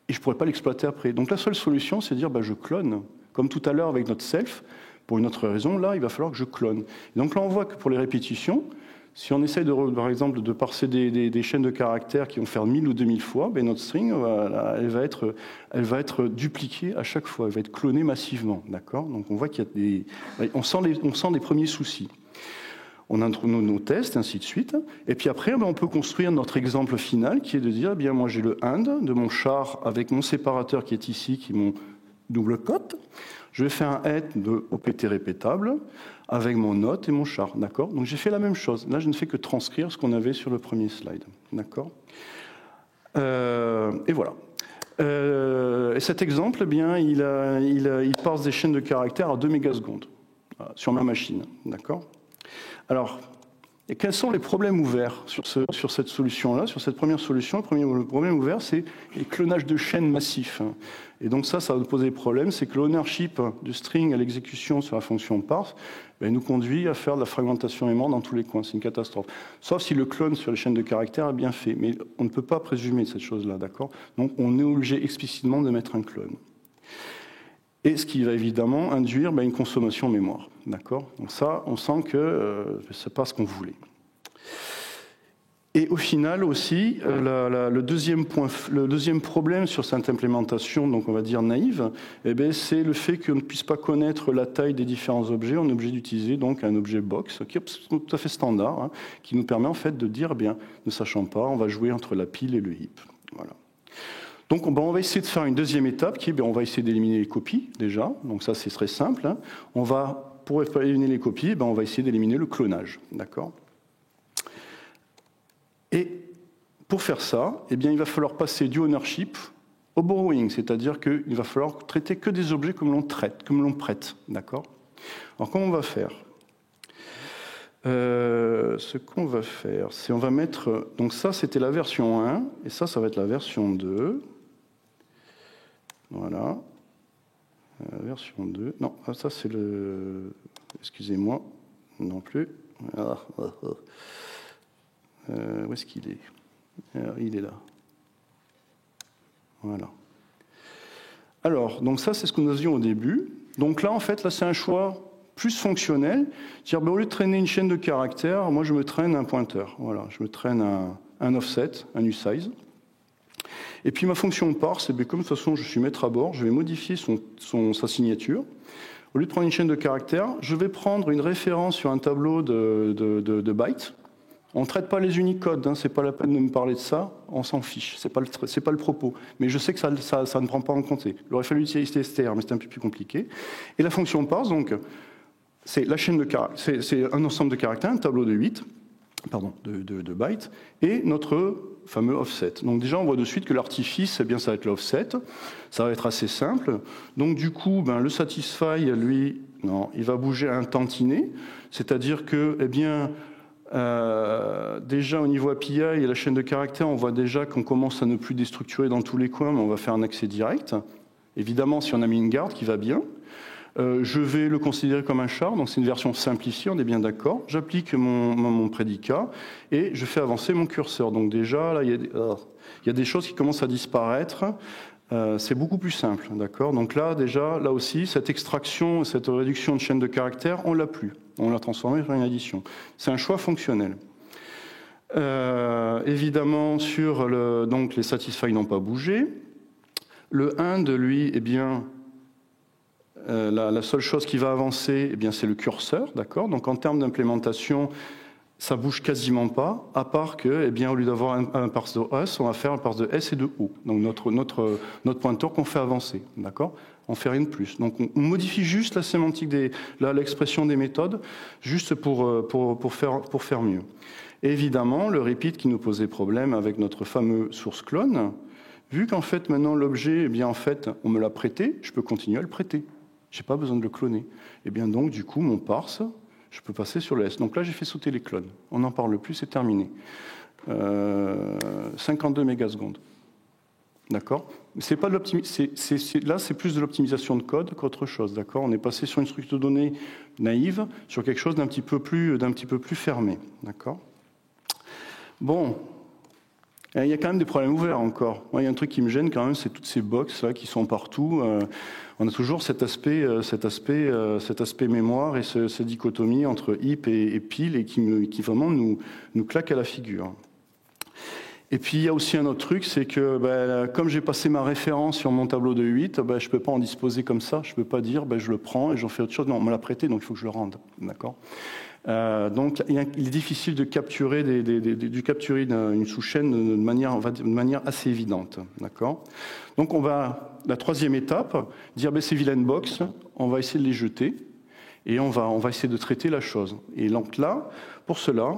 Speaker 2: et je ne pourrais pas l'exploiter après. Donc la seule solution, c'est de dire je clone. Comme tout à l'heure avec notre self, pour une autre raison, là, il va falloir que je clone. Et donc là, on voit que pour les répétitions, Si on essaye, par exemple, de parser des chaînes de caractères qui vont faire 1000 ou 2000 fois, ben notre string, voilà, elle va être dupliquée à chaque fois, elle va être clonée massivement. D'accord ? Donc on voit qu'il y a on sent des premiers soucis. On a nos tests, ainsi de suite. Et puis après, ben, on peut construire notre exemple final, qui est de dire, eh bien, moi j'ai le AND de mon char avec mon séparateur qui est ici, qui est mon double cote. Je vais faire un AND de OPT répétable avec mon note et mon char. D'accord ? Donc j'ai fait la même chose. Là, je ne fais que transcrire ce qu'on avait sur le premier slide. D'accord ? Et voilà. Et cet exemple, eh bien, il parse des chaînes de caractères à 2 mégasecondes sur ma machine. D'accord ? Alors, et quels sont les problèmes ouverts sur cette solution-là, sur cette première solution? Le problème ouvert, c'est les clonages de chaînes massifs. Et donc ça va nous poser des problèmes, c'est que l'ownership du string à l'exécution sur la fonction parse nous conduit à faire de la fragmentation mémoire dans tous les coins. C'est une catastrophe. Sauf si le clone sur les chaînes de caractères est bien fait. Mais on ne peut pas présumer cette chose-là, d'accord? Donc on est obligé explicitement de mettre un clone. Et ce qui va évidemment induire une consommation mémoire. D'accord ? Donc ça, on sent que ce n'est pas ce qu'on voulait. Et au final aussi, le deuxième problème sur cette implémentation, donc on va dire naïve, c'est le fait qu'on ne puisse pas connaître la taille des différents objets. On est obligé d'utiliser donc un objet box qui est tout à fait standard, qui nous permet en fait de dire, ne sachant pas, on va jouer entre la pile et le heap. Voilà. Donc on va essayer de faire une deuxième étape qui est, on va essayer d'éliminer les copies déjà. Donc ça, c'est très simple. Pour éliminer les copies, on va essayer d'éliminer le clonage. D'accord ? Et pour faire ça, il va falloir passer du ownership au borrowing, c'est-à-dire qu'il va falloir traiter que des objets comme l'on prête. D'accord ? Alors comment on va faire ? Ce qu'on va faire, c'est on va mettre... Donc ça, c'était la version 1, et ça va être la version 2. Voilà. Version 2. Non, ça c'est le... Excusez-moi, non plus. Où est-ce qu'il est ? Il est là. Voilà. Alors, donc ça c'est ce que nous avions au début. Donc là, en fait, c'est un choix plus fonctionnel. C'est-à-dire, au lieu de traîner une chaîne de caractères, moi je me traîne un pointeur. Voilà, je me traîne un offset, un usize. Et puis ma fonction parse, comme de toute façon je suis maître à bord, je vais modifier sa signature. Au lieu de prendre une chaîne de caractères, je vais prendre une référence sur un tableau de bytes. On ne traite pas les Unicode, c'est pas la peine de me parler de ça, on s'en fiche, c'est pas le propos. Mais je sais que ça ne prend pas en compte. Il aurait fallu utiliser str, mais c'est un peu plus compliqué. Et la fonction parse, donc, c'est la chaîne de caractères, c'est un ensemble de caractères, un tableau de bytes, et notre fameux offset. Donc déjà, on voit de suite que l'artifice, ça va être l'offset. Ça va être assez simple. Donc du coup, le satisfy, lui, non, il va bouger à un tantinet. C'est-à-dire que, déjà au niveau API et la chaîne de caractères, on voit déjà qu'on commence à ne plus déstructurer dans tous les coins, mais on va faire un accès direct. Évidemment, si on a mis une garde qui va bien. Je vais le considérer comme un char, donc c'est une version simplifiée, on est bien d'accord. J'applique mon prédicat et je fais avancer mon curseur. Donc déjà, là, il y a des choses qui commencent à disparaître. C'est beaucoup plus simple, d'accord. Donc là, déjà, là aussi, cette extraction, cette réduction de chaîne de caractères, on l'a plus. On l'a transformée en une addition. C'est un choix fonctionnel. Évidemment, donc les satisfy n'ont pas bougé. Le AND, lui, la seule chose qui va avancer, c'est le curseur, d'accord. Donc en termes d'implémentation, ça bouge quasiment pas, à part que, au lieu d'avoir un parse de S, on va faire un parse de S et de O. Donc notre pointeur qu'on fait avancer, d'accord. On fait rien de plus. Donc on modifie juste la sémantique l'expression des méthodes, juste pour faire mieux. Et évidemment, le repeat qui nous posait problème avec notre fameux source clone, vu qu'en fait maintenant l'objet, on me l'a prêté, je peux continuer à le prêter. Je n'ai pas besoin de le cloner. Donc, du coup, mon parse, je peux passer sur le S. Donc là, j'ai fait sauter les clones. On n'en parle plus, c'est terminé. 52 mégasecondes. D'accord ? C'est pas de là, c'est plus de l'optimisation de code qu'autre chose. D'accord ? On est passé sur une structure de données naïve, sur quelque chose d'un petit peu plus fermé. D'accord ? Bon. Et il y a quand même des problèmes ouverts encore. Moi, il y a un truc qui me gêne quand même, c'est toutes ces boxes là qui sont partout. On a toujours cet aspect mémoire et cette dichotomie entre HIP et pile et qui vraiment nous claque à la figure. Et puis il y a aussi un autre truc, c'est que comme j'ai passé ma référence sur mon tableau de 8, je ne peux pas en disposer comme ça. Je ne peux pas dire je le prends et j'en fais autre chose. Non, on me l'a prêté, donc il faut que je le rende. D'accord ? Donc il est difficile de capturer, une sous-chaîne de manière assez évidente. D'accord ? Donc la troisième étape, dire ces vilaines box, on va essayer de les jeter et on va essayer de traiter la chose. Et donc là, pour cela,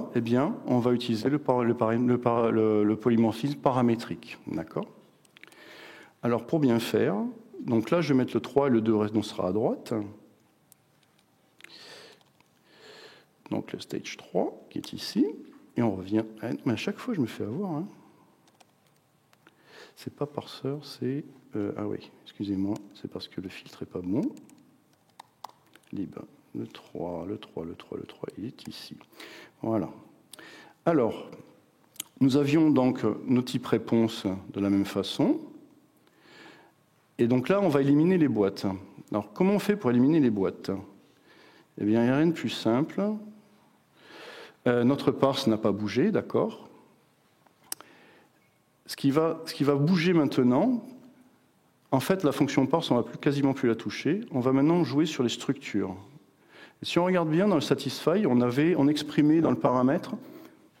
Speaker 2: on va utiliser le polymorphisme paramétrique. D'accord ? Alors pour bien faire, donc là je vais mettre le 3 et le 2 sera à droite. Donc le stage 3 qui est ici, et on revient. Mais à chaque fois je me fais avoir. Hein. C'est pas parseur, c'est. Ah oui, excusez-moi, c'est parce que le filtre n'est pas bon. Lib. Le 3, il est ici. Voilà. Alors, nous avions donc nos types réponses de la même façon. Et donc là, on va éliminer les boîtes. Alors, comment on fait pour éliminer les boîtes ? Eh bien, il n'y a rien de plus simple. Notre parse n'a pas bougé, d'accord ? Ce qui va bouger maintenant, en fait, la fonction parse, on ne va quasiment plus la toucher. On va maintenant jouer sur les structures. Et si on regarde bien dans le satisfy, on exprimait dans le paramètre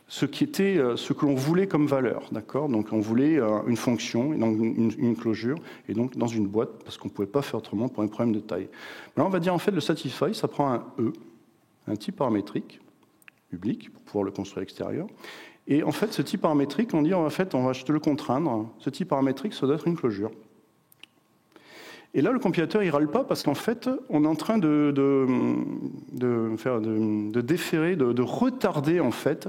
Speaker 2: ce que l'on voulait comme valeur, d'accord ? Donc on voulait une fonction, donc une closure, et donc dans une boîte, parce qu'on ne pouvait pas faire autrement pour un problème de taille. Là, on va dire en fait le satisfy, ça prend un E, un type paramétrique, public, pour pouvoir le construire à l'extérieur. Et en fait, ce type paramétrique, on dit, je te le contraindre, ce type paramétrique, ça doit être une closure. Et là, le compilateur, il râle pas parce qu'en fait, on est en train de déférer, de retarder en fait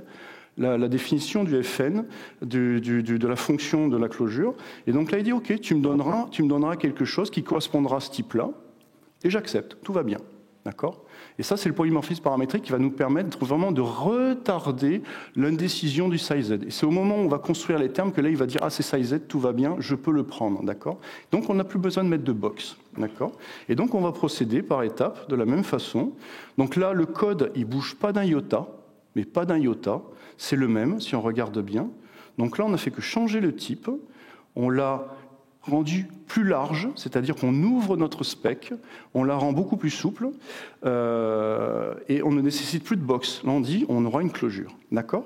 Speaker 2: la définition du FN, de la fonction de la closure. Et donc là, il dit, OK, tu me donneras quelque chose qui correspondra à ce type-là, et j'accepte, tout va bien. D'accord ? Et ça, c'est le polymorphisme paramétrique qui va nous permettre vraiment de retarder l'indécision du size Z. Et c'est au moment où on va construire les termes que là, il va dire « Ah, c'est size Z, tout va bien, je peux le prendre. » D'accord ? Donc, on n'a plus besoin de mettre de box. D'accord ? Et donc, on va procéder par étapes de la même façon. Donc là, le code, il ne bouge pas d'un iota, mais pas d'un iota. C'est le même, si on regarde bien. Donc là, on n'a fait que changer le type. On l'a rendu plus large, c'est-à-dire qu'on ouvre notre spec, on la rend beaucoup plus souple, et on ne nécessite plus de box. Là, on dit, on aura une closure. D'accord ?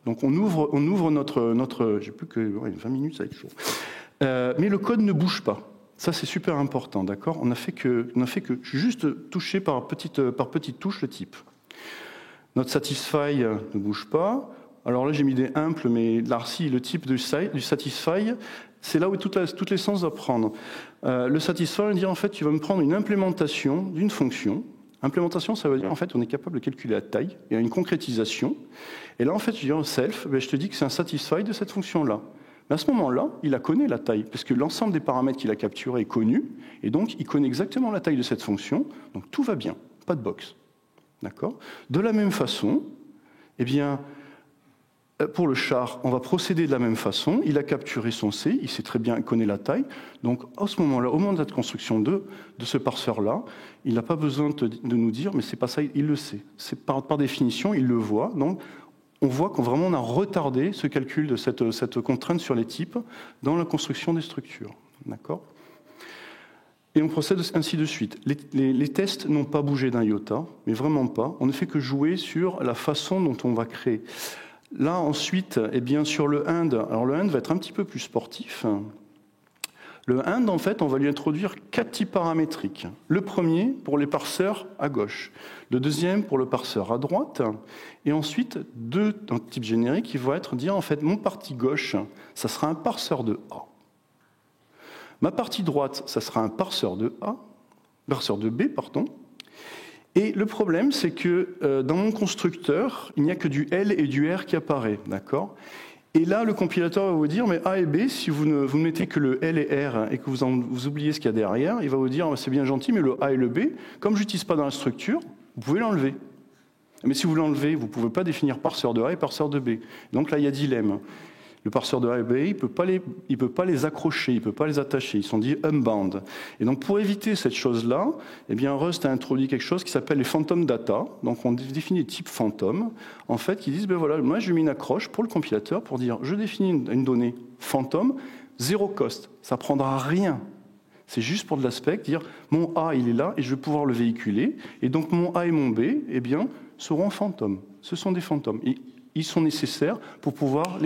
Speaker 2: Donc, on ouvre notre j'ai plus que 20 minutes, ça va être chaud. Mais le code ne bouge pas. Ça, c'est super important, d'accord ? On a fait que juste toucher par petite touche le type. Notre satisfy ne bouge pas. Alors là, j'ai mis des impl, mais l'arci, le type du satisfy, c'est là où toute l'essence va prendre. Le satisfy, on dit en fait, tu vas me prendre une implémentation d'une fonction. Implémentation, ça veut dire en fait, on est capable de calculer la taille. Il y a une concrétisation. Et là, en fait, je dis en self, je te dis que c'est un satisfy de cette fonction-là. Mais à ce moment-là, il la connaît la taille, parce que l'ensemble des paramètres qu'il a capturés est connu, et donc il connaît exactement la taille de cette fonction. Donc tout va bien, pas de box. D'accord ? De la même façon, eh bien, pour le char, on va procéder de la même façon. Il a capturé son C, il sait très bien, il connaît la taille. Donc, à ce moment-là, au moment de la construction de ce parseur-là, il n'a pas besoin de nous dire, mais c'est pas ça, il le sait. C'est par définition, il le voit. Donc, on voit qu'on vraiment on a retardé ce calcul de cette contrainte sur les types dans la construction des structures. D'accord ? Et on procède ainsi de suite. Les tests n'ont pas bougé d'un iota, mais vraiment pas. On ne fait que jouer sur la façon dont on va créer. Là, ensuite, eh bien, sur le end, alors le end va être un petit peu plus sportif. Le end, en fait, on va lui introduire 4 types paramétriques. Le premier pour les parseurs à gauche, le deuxième pour le parseur à droite, et ensuite 2 types génériques qui vont être dire, en fait, mon partie gauche, ça sera un parseur de A. Ma partie droite, ça sera un parseur de B, pardon. Et le problème, c'est que dans mon constructeur, il n'y a que du L et du R qui apparaît, d'accord ? Et là, le compilateur va vous dire, mais A et B, si vous ne mettez que le L et R et que vous oubliez ce qu'il y a derrière, il va vous dire, c'est bien gentil, mais le A et le B, comme je n'utilise pas dans la structure, vous pouvez l'enlever. Mais si vous l'enlevez, vous ne pouvez pas définir parseur de A et parseur de B. Donc là, il y a dilemme. Le parseur de A et B, il ne peut pas les accrocher, il ne peut pas les attacher. Ils sont dits unbound. Et donc, pour éviter cette chose-là, eh bien, Rust a introduit quelque chose qui s'appelle les phantom data. Donc, on définit des types fantômes, en fait, qui disent, ben voilà, moi, j'ai mis une accroche pour le compilateur pour dire, je définis une donnée fantôme, zéro cost. Ça ne prendra rien. C'est juste pour de l'aspect, dire, mon A, il est là, et je vais pouvoir le véhiculer. Et donc, mon A et mon B, eh bien, seront fantômes. Ce sont des fantômes. Et ils sont nécessaires pour pouvoir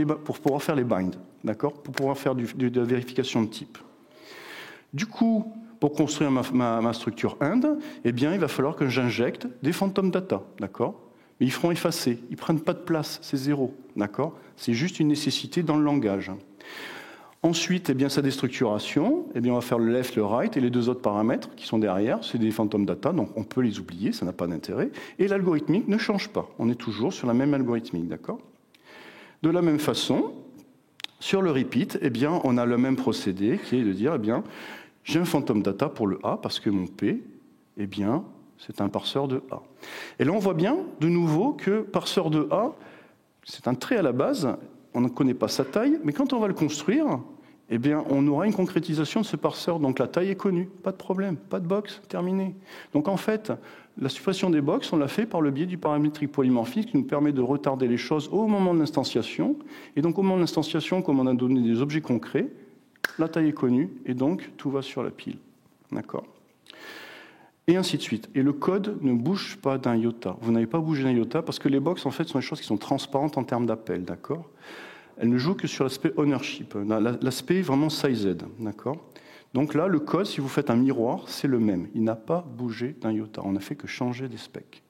Speaker 2: faire les binds, d'accord, pour pouvoir faire de la vérification de type. Du coup, pour construire ma structure IND, eh bien, il va falloir que j'injecte des phantom data, d'accord. Mais ils feront effacer, ils ne prennent pas de place, c'est zéro, d'accord. C'est juste une nécessité dans le langage. Ensuite, eh bien, sa déstructuration, eh bien, on va faire le left, le right, et les deux autres paramètres qui sont derrière, c'est des phantom data, donc on peut les oublier, ça n'a pas d'intérêt. Et l'algorithmique ne change pas, on est toujours sur la même algorithmique, d'accord. De la même façon, sur le repeat, eh bien, on a le même procédé qui est de dire, eh bien, j'ai un phantom data pour le A parce que mon P, eh bien, c'est un parseur de A. Et là, on voit bien, de nouveau, que parseur de A, c'est un trait à la base. On ne connaît pas sa taille, mais quand on va le construire, eh bien, on aura une concrétisation de ce parseur. Donc la taille est connue, pas de problème, pas de box, terminé. Donc en fait, la suppression des box, on l'a fait par le biais du paramétrique polymorphique qui nous permet de retarder les choses au moment de l'instanciation. Et donc au moment de l'instanciation, comme on a donné des objets concrets, la taille est connue et donc tout va sur la pile. D'accord ? Et ainsi de suite. Et le code ne bouge pas d'un iota. Vous n'avez pas bougé d'un iota parce que les box, en fait, sont des choses qui sont transparentes en termes d'appel, d'accord ? Elles ne jouent que sur l'aspect ownership, l'aspect vraiment sized, d'accord ? Donc là, le code, si vous faites un miroir, c'est le même. Il n'a pas bougé d'un iota. On n'a fait que changer des specs.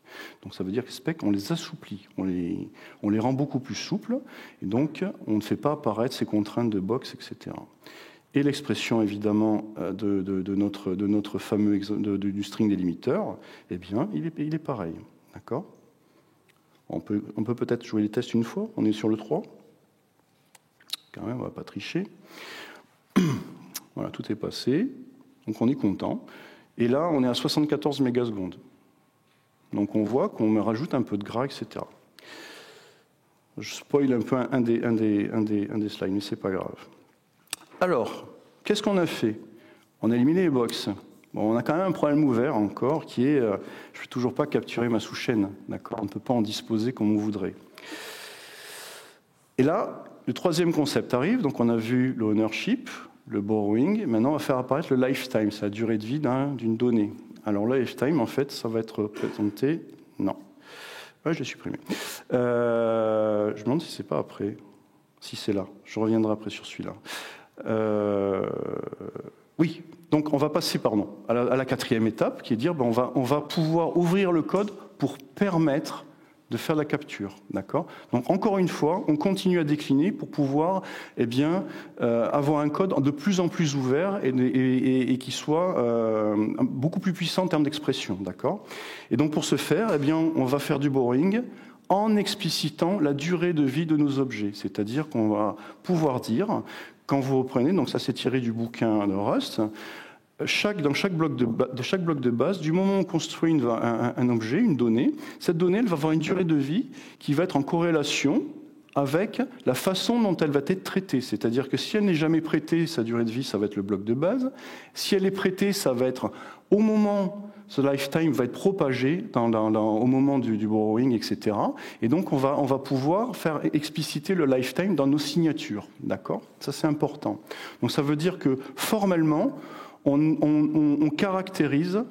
Speaker 2: Donc ça veut dire que les specs, on les assouplit, on les rend beaucoup plus souples, et donc on ne fait pas apparaître ces contraintes de box, etc. Et l'expression, évidemment, de notre fameux du string délimiteur, eh bien, il est pareil. D'accord ? On peut peut-être jouer les tests une fois. On est sur le 3. Quand même, on ne va pas tricher. Voilà, tout est passé. Donc, on est content. Et là, on est à 74 mégasecondes. Donc, on voit qu'on me rajoute un peu de gras, etc. Je spoil un peu un des slides, mais ce n'est pas grave. Alors, qu'est-ce qu'on a fait ? On a éliminé les box. Bon, on a quand même un problème ouvert encore, qui est, je ne vais toujours pas capturer ma sous-chaîne, d'accord ? On ne peut pas en disposer comme on voudrait. Et là, le troisième concept arrive, donc on a vu le ownership, le borrowing, maintenant on va faire apparaître le lifetime, c'est la durée de vie d'une donnée. Alors le lifetime, en fait, ça va être présenté... Non. Ouais, je l'ai supprimé. Je me demande si c'est pas après. Si c'est là, je reviendrai après sur celui-là. Oui, donc on va passer à la quatrième étape, qui est de dire on va pouvoir ouvrir le code pour permettre de faire la capture, d'accord ? Donc encore une fois, on continue à décliner pour pouvoir avoir un code de plus en plus ouvert et qui soit beaucoup plus puissant en termes d'expression, d'accord ? Et donc pour ce faire, on va faire du borrowing en explicitant la durée de vie de nos objets, c'est-à-dire qu'on va pouvoir dire, quand vous reprenez, donc ça c'est tiré du bouquin de Rust, dans chaque bloc de base, du moment où on construit un objet, une donnée, cette donnée elle va avoir une durée de vie qui va être en corrélation avec la façon dont elle va être traitée. C'est-à-dire que si elle n'est jamais prêtée, sa durée de vie, ça va être le bloc de base. Si elle est prêtée, ça va être au moment, ce lifetime va être propagé au moment du borrowing, etc. Et donc, on va pouvoir faire expliciter le lifetime dans nos signatures. D'accord ? Ça, c'est important. Donc, ça veut dire que, formellement, on caractérise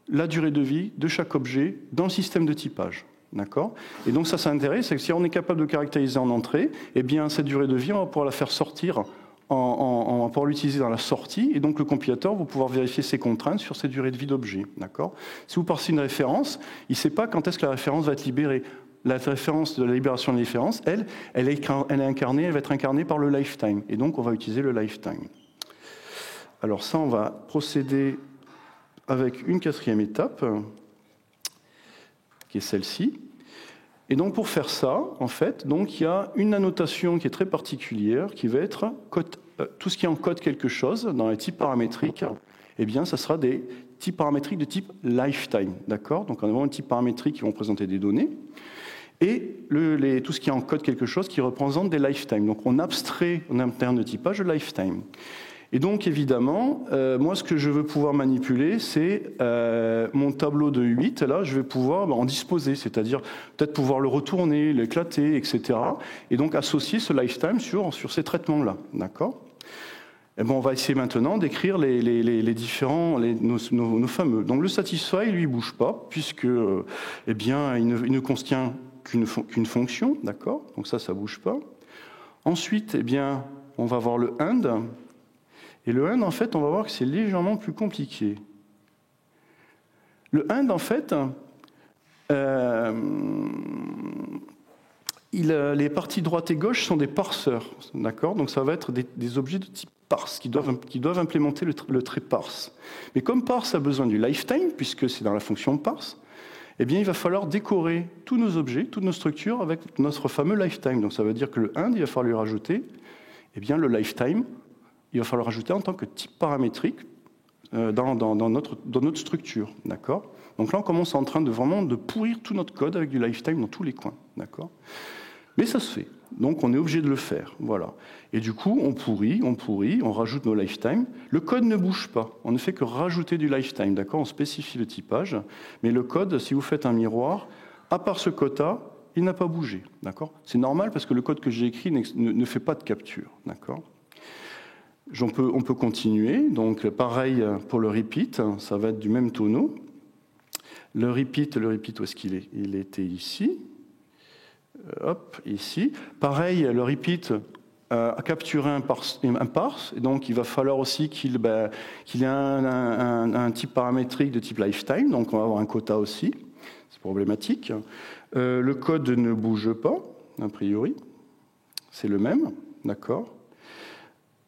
Speaker 2: la durée de vie de chaque objet dans le système de typage. D'accord ? Et donc ça intéressant, c'est que si on est capable de caractériser en entrée, eh bien cette durée de vie, on va pouvoir la faire sortir, on va pouvoir l'utiliser dans la sortie, et donc le compilateur va pouvoir vérifier ses contraintes sur ces durées de vie d'objets. D'accord ? Si vous parsez une référence, il ne sait pas quand est-ce que la référence va être libérée. La référence de la libération de la référence, elle va être incarnée par le lifetime, et donc on va utiliser le lifetime. Alors ça, on va procéder avec une quatrième étape, qui est celle-ci. Et donc pour faire ça, en fait, donc il y a une annotation qui est très particulière, qui va être tout ce qui encode quelque chose dans les types paramétriques. Eh bien, ça sera des types paramétriques de type lifetime, d'accord ? Donc on a vraiment des types paramétriques qui vont présenter des données. et tout ce qui encode quelque chose qui représente des lifetimes. Donc on abstrait en interne de typage le lifetime. Et donc évidemment, moi ce que je veux pouvoir manipuler, c'est mon tableau de 8, là je vais pouvoir en disposer, c'est-à-dire peut-être pouvoir le retourner, l'éclater, etc. Et donc associer ce lifetime sur ces traitements-là, d'accord ? Et bon, on va essayer maintenant d'écrire les différents, nos fameux. Donc le satisfy, lui, il ne bouge pas, puisque eh bien, il ne contient qu'une fonction, d'accord ? Donc ça ne bouge pas. Ensuite, eh bien, on va voir le end. Et le end, en fait, on va voir que c'est légèrement plus compliqué. Le end, en fait, les parties droite et gauche sont des parseurs, d'accord ? Donc ça va être des objets de type parse qui doivent implémenter le trait parse. Mais comme parse a besoin du lifetime, puisque c'est dans la fonction parse, eh bien il va falloir décorer tous nos objets, toutes nos structures avec notre fameux lifetime. Donc ça veut dire que le end, il va falloir lui rajouter eh bien, le lifetime. Il va falloir rajouter en tant que type paramétrique dans notre structure, d'accord ? Donc là, on commence en train de pourrir tout notre code avec du lifetime dans tous les coins, d'accord ? Mais ça se fait, donc on est obligé de le faire, voilà. Et du coup, on pourrit, on rajoute nos lifetime. Le code ne bouge pas, on ne fait que rajouter du lifetime, d'accord ? On spécifie le typage, mais le code, si vous faites un miroir, à part ce quota, il n'a pas bougé, d'accord ? C'est normal parce que le code que j'ai écrit ne fait pas de capture, d'accord ? On peut continuer, donc pareil pour le repeat, ça va être du même tonneau. Le repeat, où est-ce qu'il est ? Il était ici. Hop, ici. Pareil, le repeat a capturé un parse, et donc il va falloir aussi qu'il ait un type paramétrique de type lifetime, donc on va avoir un quota aussi, c'est problématique. Le code ne bouge pas, a priori, c'est le même, d'accord ?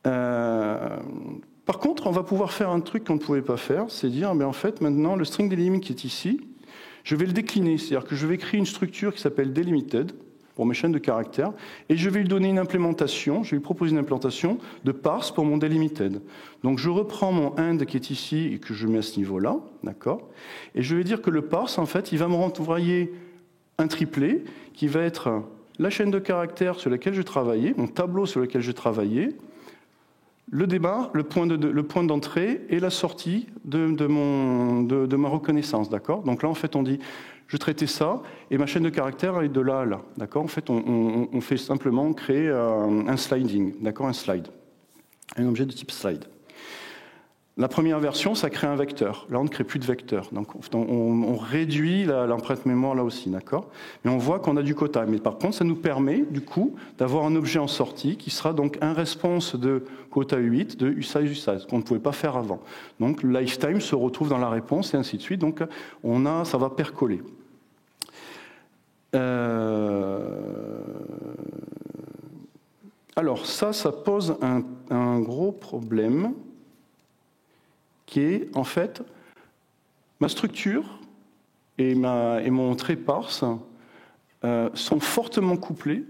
Speaker 2: Par contre, on va pouvoir faire un truc qu'on ne pouvait pas faire, c'est dire, mais en fait, maintenant, le string delimit qui est ici, je vais le décliner, c'est-à-dire que je vais créer une structure qui s'appelle delimited, pour mes chaînes de caractères, et je vais lui donner une implémentation, je vais lui proposer une implémentation de parse pour mon delimited. Donc je reprends mon end qui est ici et que je mets à ce niveau-là, d'accord ? Et je vais dire que le parse, en fait, il va me renvoyer un triplet qui va être la chaîne de caractères sur laquelle je travaillais, mon tableau sur lequel je travaillais, le démarre, le point d'entrée et la sortie de ma reconnaissance, d'accord ? Donc là, en fait, on dit, je traitais ça, et ma chaîne de caractères est de là à là, d'accord ? En fait, on fait simplement créer un sliding, d'accord ? Un slide, un objet de type slide. La première version, ça crée un vecteur. Là, on ne crée plus de vecteur. Donc, on réduit l'empreinte mémoire là aussi, d'accord ? Mais on voit qu'on a du quota. Mais par contre, ça nous permet, du coup, d'avoir un objet en sortie qui sera donc un response de quota 8 de usize, qu'on ne pouvait pas faire avant. Donc, le lifetime se retrouve dans la réponse et ainsi de suite. Donc, ça va percoler. Alors, ça pose un gros problème qui est, en fait, ma structure et mon trait parse sont fortement couplés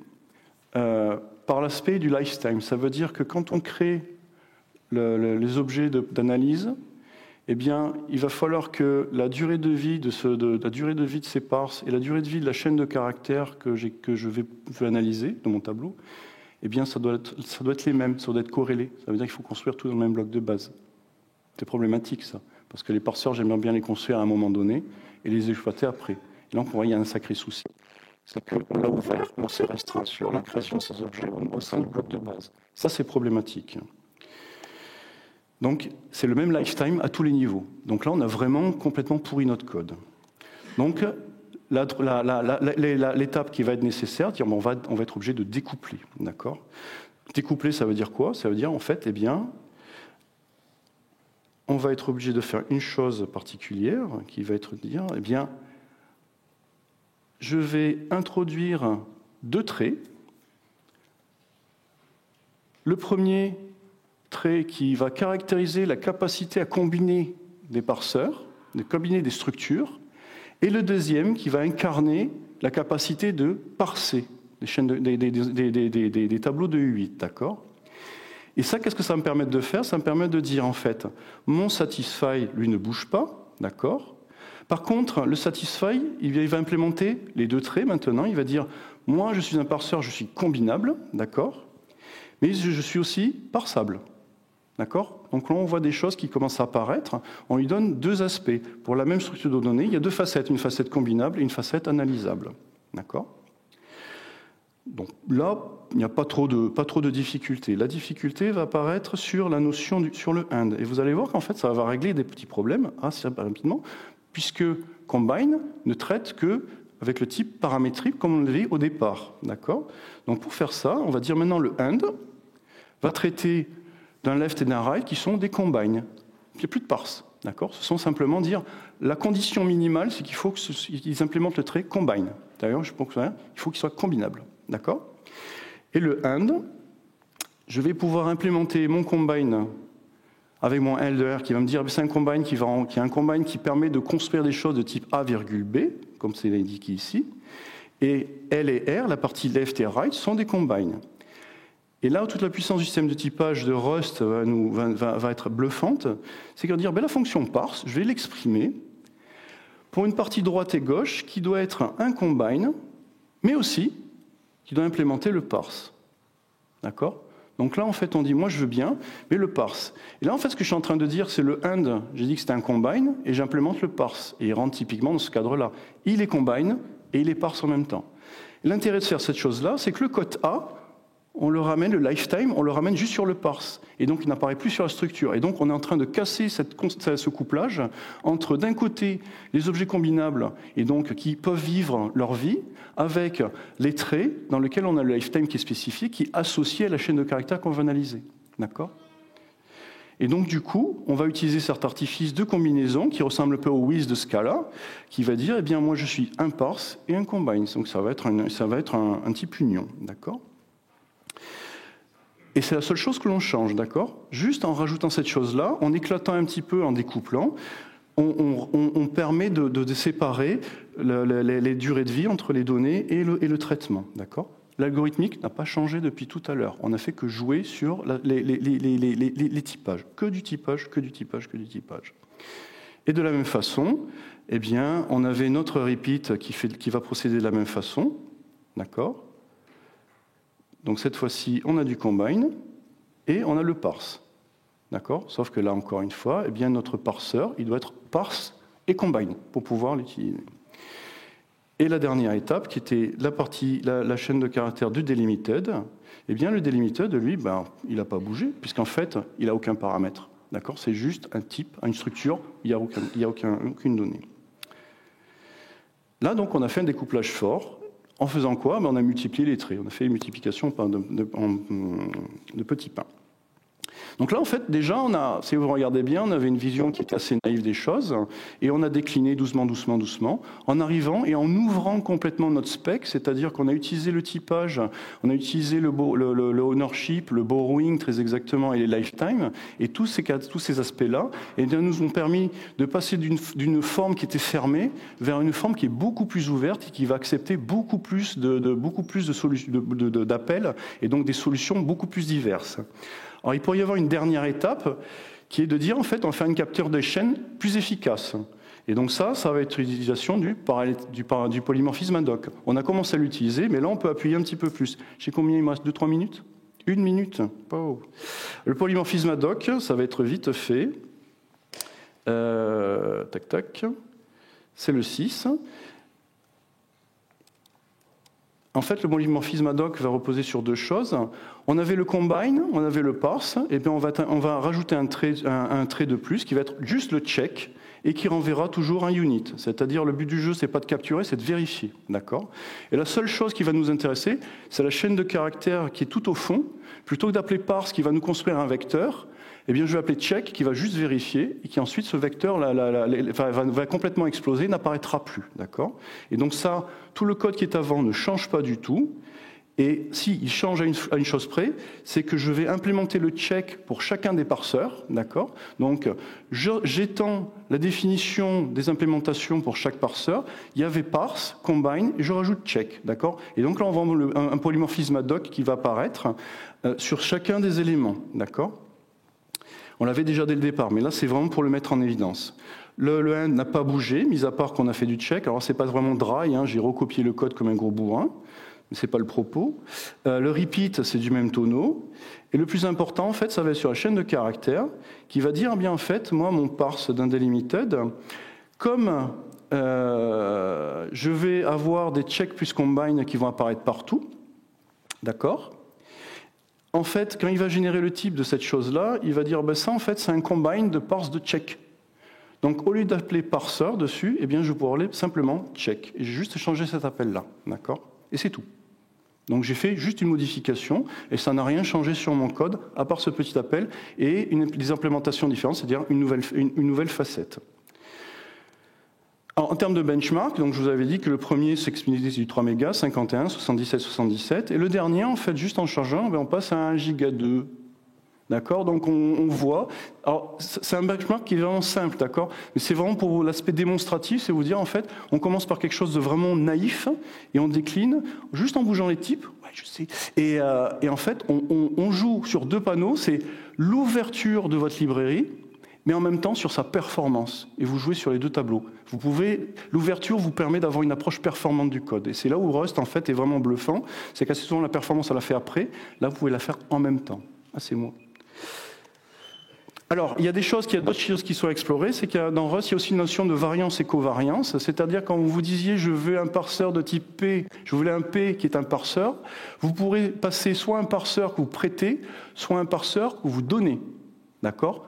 Speaker 2: par l'aspect du lifetime. Ça veut dire que quand on crée les objets d'analyse, eh bien, il va falloir que la durée de vie de ces parses et la durée de vie de la chaîne de caractères que je vais analyser de mon tableau, eh bien, ça doit être les mêmes, ça doit être corrélé. Ça veut dire qu'il faut construire tout dans le même bloc de base. C'est problématique, ça, parce que les parseurs, j'aimerais bien les construire à un moment donné et les exploiter après. Et donc, on voit, il y a un sacré souci. C'est qu'on l'a ouvert, on s'est restreint sur la création de ces objets au sein du bloc de base. Ça, c'est problématique. Donc, c'est le même lifetime à tous les niveaux. Donc là, on a vraiment complètement pourri notre code. Donc, l'étape qui va être nécessaire, on va être obligé de découpler. D'accord ? Découpler, ça veut dire quoi ? Ça veut dire, en fait, eh bien, on va être obligé de faire une chose particulière qui va être de dire, eh bien, je vais introduire 2 traits. Le premier trait qui va caractériser la capacité à combiner des parseurs, de combiner des structures, et le deuxième qui va incarner la capacité de parser des tableaux de U8, d'accord ? Et ça, qu'est-ce que ça me permet de faire ? Ça me permet de dire, en fait, mon satisfy, lui, ne bouge pas, d'accord ? Par contre, le satisfy, il va implémenter les deux traits maintenant. Il va dire, moi je suis un parseur, je suis combinable, d'accord, mais je suis aussi parsable. D'accord ? Donc là, on voit des choses qui commencent à apparaître. On lui donne deux aspects. Pour la même structure de données, il y a deux facettes, une facette combinable et une facette analysable. D'accord ? Donc là, il n'y a pas trop de difficultés. La difficulté va apparaître sur la notion sur le AND. Et vous allez voir qu'en fait, ça va régler des petits problèmes assez rapidement, puisque Combine ne traite que avec le type paramétrique comme on l'avait au départ. D'accord ? Donc pour faire ça, on va dire maintenant le AND va traiter d'un left et d'un right qui sont des combines. Il n'y a plus de parse. D'accord ? Ce sont simplement dire la condition minimale, c'est qu'il faut qu'ils implémentent le trait combine. D'ailleurs, je pense qu'il faut qu'il soit combinable. D'accord ? Et le AND, je vais pouvoir implémenter mon combine avec mon LDR qui va me dire c'est un combine qui est un combine qui permet de construire des choses de type A, B, comme c'est indiqué ici. Et L et R, la partie left et right, sont des combines. Et là où toute la puissance du système de typage de Rust va être bluffante, c'est qu'on va dire la fonction parse, je vais l'exprimer pour une partie droite et gauche qui doit être un combine, mais aussi qui doit implémenter le parse. D'accord ? Donc là, en fait, on dit, moi je veux bien, mais le parse. Et là, en fait, ce que je suis en train de dire, c'est le AND. J'ai dit que c'était un combine, et j'implémente le parse. Et il rentre typiquement dans ce cadre-là. Il est combine, et il est parse en même temps. L'intérêt de faire cette chose-là, c'est que le code A, on le ramène, le lifetime, on le ramène juste sur le parse. Et donc, il n'apparaît plus sur la structure. Et donc, on est en train de casser ce couplage entre, d'un côté, les objets combinables, et donc qui peuvent vivre leur vie, avec les traits dans lesquels on a le lifetime qui est spécifié, qui est associé à la chaîne de caractères qu'on va analyser. D'accord ? Et donc, du coup, on va utiliser cet artifice de combinaison qui ressemble un peu au with de Scala, qui va dire, eh bien, moi, je suis un parse et un combine. Donc, ça va être un type union. D'accord ? Et c'est la seule chose que l'on change, d'accord ? Juste en rajoutant cette chose-là, en éclatant un petit peu, en découplant, on permet de séparer les durées de vie entre les données et le traitement, d'accord ? L'algorithmique n'a pas changé depuis tout à l'heure. On n'a fait que jouer sur les typages. Que du typage, que du typage, que du typage. Et de la même façon, eh bien, on avait notre repeat qui va procéder de la même façon, d'accord ? Donc cette fois-ci, on a du combine et on a le parse. D'accord ? Sauf que là, encore une fois, eh bien, notre parseur, il doit être parse et combine pour pouvoir l'utiliser. Et la dernière étape, qui était la chaîne de caractères du delimited, eh bien, le delimited, lui, il n'a pas bougé, puisqu'en fait, il n'a aucun paramètre. D'accord ? C'est juste un type, une structure, il n'y a aucune donnée. Là, donc, on a fait un découplage fort. En faisant quoi ? On a multiplié les traits. On a fait une multiplication de petits pains. Donc là, en fait, déjà, si vous regardez bien, on avait une vision qui était assez naïve des choses, et on a décliné doucement, en arrivant et en ouvrant complètement notre spec, c'est-à-dire qu'on a utilisé le typage, on a utilisé le ownership, le borrowing très exactement, et les lifetime, et tous ces aspects-là, eh bien, nous ont permis de passer d'une forme qui était fermée vers une forme qui est beaucoup plus ouverte et qui va accepter beaucoup plus d'appels, et donc des solutions beaucoup plus diverses. Alors, il pourrait y avoir une dernière étape qui est de dire, en fait, on va faire une capture de chaîne plus efficace. Et donc ça va être l'utilisation du polymorphisme ad hoc. On a commencé à l'utiliser, mais là, on peut appuyer un petit peu plus. Je sais combien il me reste, 2-3 minutes ? 1 minute. Oh. Le polymorphisme ad hoc, ça va être vite fait. Tac, tac. C'est le 6. En fait, le polymorphisme ad hoc va reposer sur deux choses. On avait le combine, on avait le parse, et bien on va rajouter un trait de plus qui va être juste le check et qui renverra toujours un unit. C'est-à-dire, le but du jeu, c'est pas de capturer, c'est de vérifier. D'accord ? Et la seule chose qui va nous intéresser, c'est la chaîne de caractères qui est tout au fond. Plutôt que d'appeler parse qui va nous construire un vecteur, eh bien, je vais appeler check qui va juste vérifier et qui ensuite, ce vecteur va complètement exploser, n'apparaîtra plus. D'accord ? Et donc ça, tout le code qui est avant ne change pas du tout. Et s'il change à une chose près, c'est que je vais implémenter le check pour chacun des parseurs. D'accord ? Donc, j'étends la définition des implémentations pour chaque parseur. Il y avait parse, combine, et je rajoute check. D'accord ? Et donc là, on va avoir un polymorphisme ad hoc qui va apparaître sur chacun des éléments. D'accord ? On l'avait déjà dès le départ, mais là, c'est vraiment pour le mettre en évidence. Le end n'a pas bougé, mis à part qu'on a fait du check. Alors, c'est pas vraiment dry, hein, j'ai recopié le code comme un gros bourrin, mais c'est pas le propos. Le repeat, c'est du même tonneau. Et le plus important, en fait, ça va être sur la chaîne de caractères, qui va dire, eh bien, en fait, moi, mon parse d'un delimited, comme je vais avoir des check plus combine qui vont apparaître partout, d'accord ? En fait, quand il va générer le type de cette chose-là, il va dire, ben ça, en fait, c'est un combine de parse de check. Donc, au lieu d'appeler parseur dessus, eh bien, je vais pouvoir appeler simplement check. Et j'ai juste changé cet appel-là, d'accord ? Et c'est tout. Donc, j'ai fait juste une modification, et ça n'a rien changé sur mon code, à part ce petit appel, et des implémentations différentes, c'est-à-dire une nouvelle facette. Alors, en termes de benchmark, donc je vous avais dit que le premier, c'est du 3 mégas, 51, 77, 77. Et le dernier, en fait, juste en chargeant, on passe à 1 giga 2. D'accord ? Donc, on voit. Alors, c'est un benchmark qui est vraiment simple, d'accord ? Mais c'est vraiment pour l'aspect démonstratif, c'est vous dire, en fait, on commence par quelque chose de vraiment naïf et on décline juste en bougeant les types. Ouais, je sais. Et en fait, on joue sur 2 panneaux. C'est l'ouverture de votre librairie, mais en même temps sur sa performance. Et vous jouez sur les 2 tableaux. L'ouverture vous permet d'avoir une approche performante du code. Et c'est là où Rust, en fait, est vraiment bluffant. C'est qu'assez souvent, la performance, on la fait après. Là, vous pouvez la faire en même temps. Ah, c'est moi. Alors, il y a d'autres choses qui sont explorées. C'est que dans Rust, il y a aussi une notion de variance et covariance. C'est-à-dire, quand vous vous disiez, je veux un parseur de type P, je voulais un P qui est un parseur, vous pourrez passer soit un parseur que vous prêtez, soit un parseur que vous donnez. D'accord ?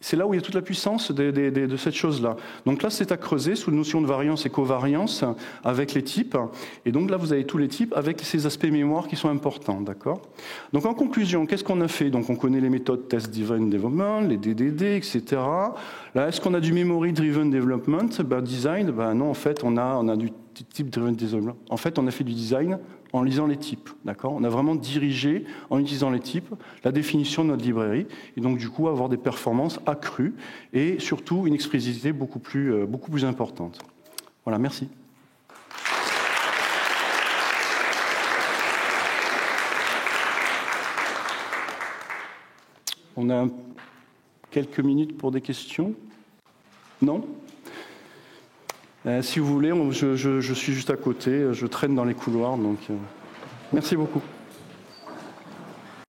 Speaker 2: C'est là où il y a toute la puissance de cette chose-là. Donc là, c'est à creuser sous la notion de variance et covariance avec les types. Et donc là, vous avez tous les types avec ces aspects mémoire qui sont importants, d'accord ? Donc en conclusion, qu'est-ce qu'on a fait ? Donc on connaît les méthodes Test-Driven Development, les DDD, etc. Là, est-ce qu'on a du Memory-Driven Development ? Design ? Non, en fait, on a du Type-Driven Development. En fait, on a fait du design en lisant les types, d'accord ? On a vraiment dirigé, en utilisant les types, la définition de notre librairie, et donc du coup avoir des performances accrues, et surtout une expressivité beaucoup plus importante. Voilà, merci. On a quelques minutes pour des questions ? Non ? Si vous voulez, je suis juste à côté, je traîne dans les couloirs, donc merci beaucoup.